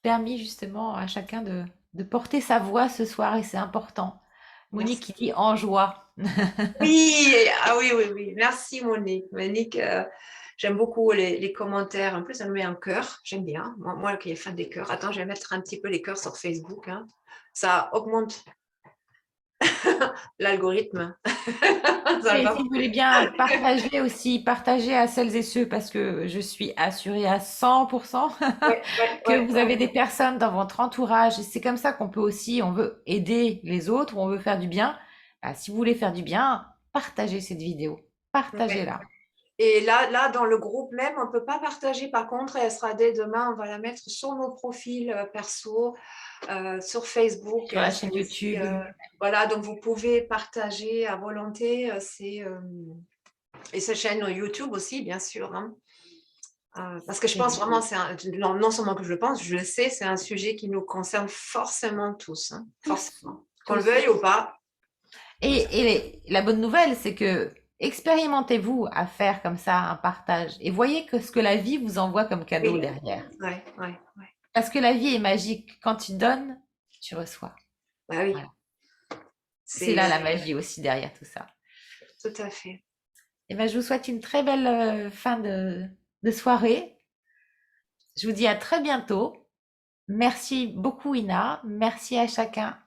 permis justement à chacun de porter sa voix ce soir et c'est important. Monique Merci. qui dit en joie. Oui, ah oui, oui, oui. Merci Monique. Monique, j'aime beaucoup les commentaires. En plus, elle me met un cœur. J'aime bien. Moi qui est fan des cœurs. Attends, je vais mettre un petit peu les cœurs sur Facebook, hein. Ça augmente l'algorithme. Ça Et va. si vous voulez bien partager aussi, partager à celles et ceux, parce que je suis assurée à 100% Ouais, ouais, que ouais, vous ouais. avez des personnes dans votre entourage. Et c'est comme ça qu'on peut aussi, on veut aider les autres, on veut faire du bien. Bah, si vous voulez faire du bien, partagez cette vidéo. Ouais. Partagez-la. Et là, dans le groupe même, on ne peut pas partager. Par contre, elle sera dès demain, on va la mettre sur nos profils perso, sur Facebook. Sur la C'est chaîne aussi, YouTube. voilà, donc vous pouvez partager à volonté. Et sa chaîne YouTube aussi, bien sûr, hein. Parce que je pense vraiment, non seulement que je le pense, je le sais, c'est un sujet qui nous concerne forcément tous, hein, Tous, forcément. Qu'on le tous. veuille ou pas. La bonne nouvelle, c'est que expérimentez-vous à faire comme ça un partage et voyez que ce que la vie vous envoie comme cadeau Oui, derrière. ouais, ouais, ouais. Parce que la vie est magique. Quand tu donnes, tu reçois. Bah oui, Voilà. C'est c'est là la magie aussi derrière tout ça. tout à fait. Et ben, je vous souhaite une très belle fin de soirée. Je vous dis à très bientôt. Merci beaucoup, Ina. Merci à chacun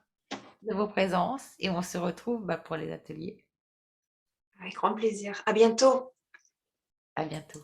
de vos présences et on se retrouve pour les ateliers. Avec grand plaisir. À bientôt. À bientôt.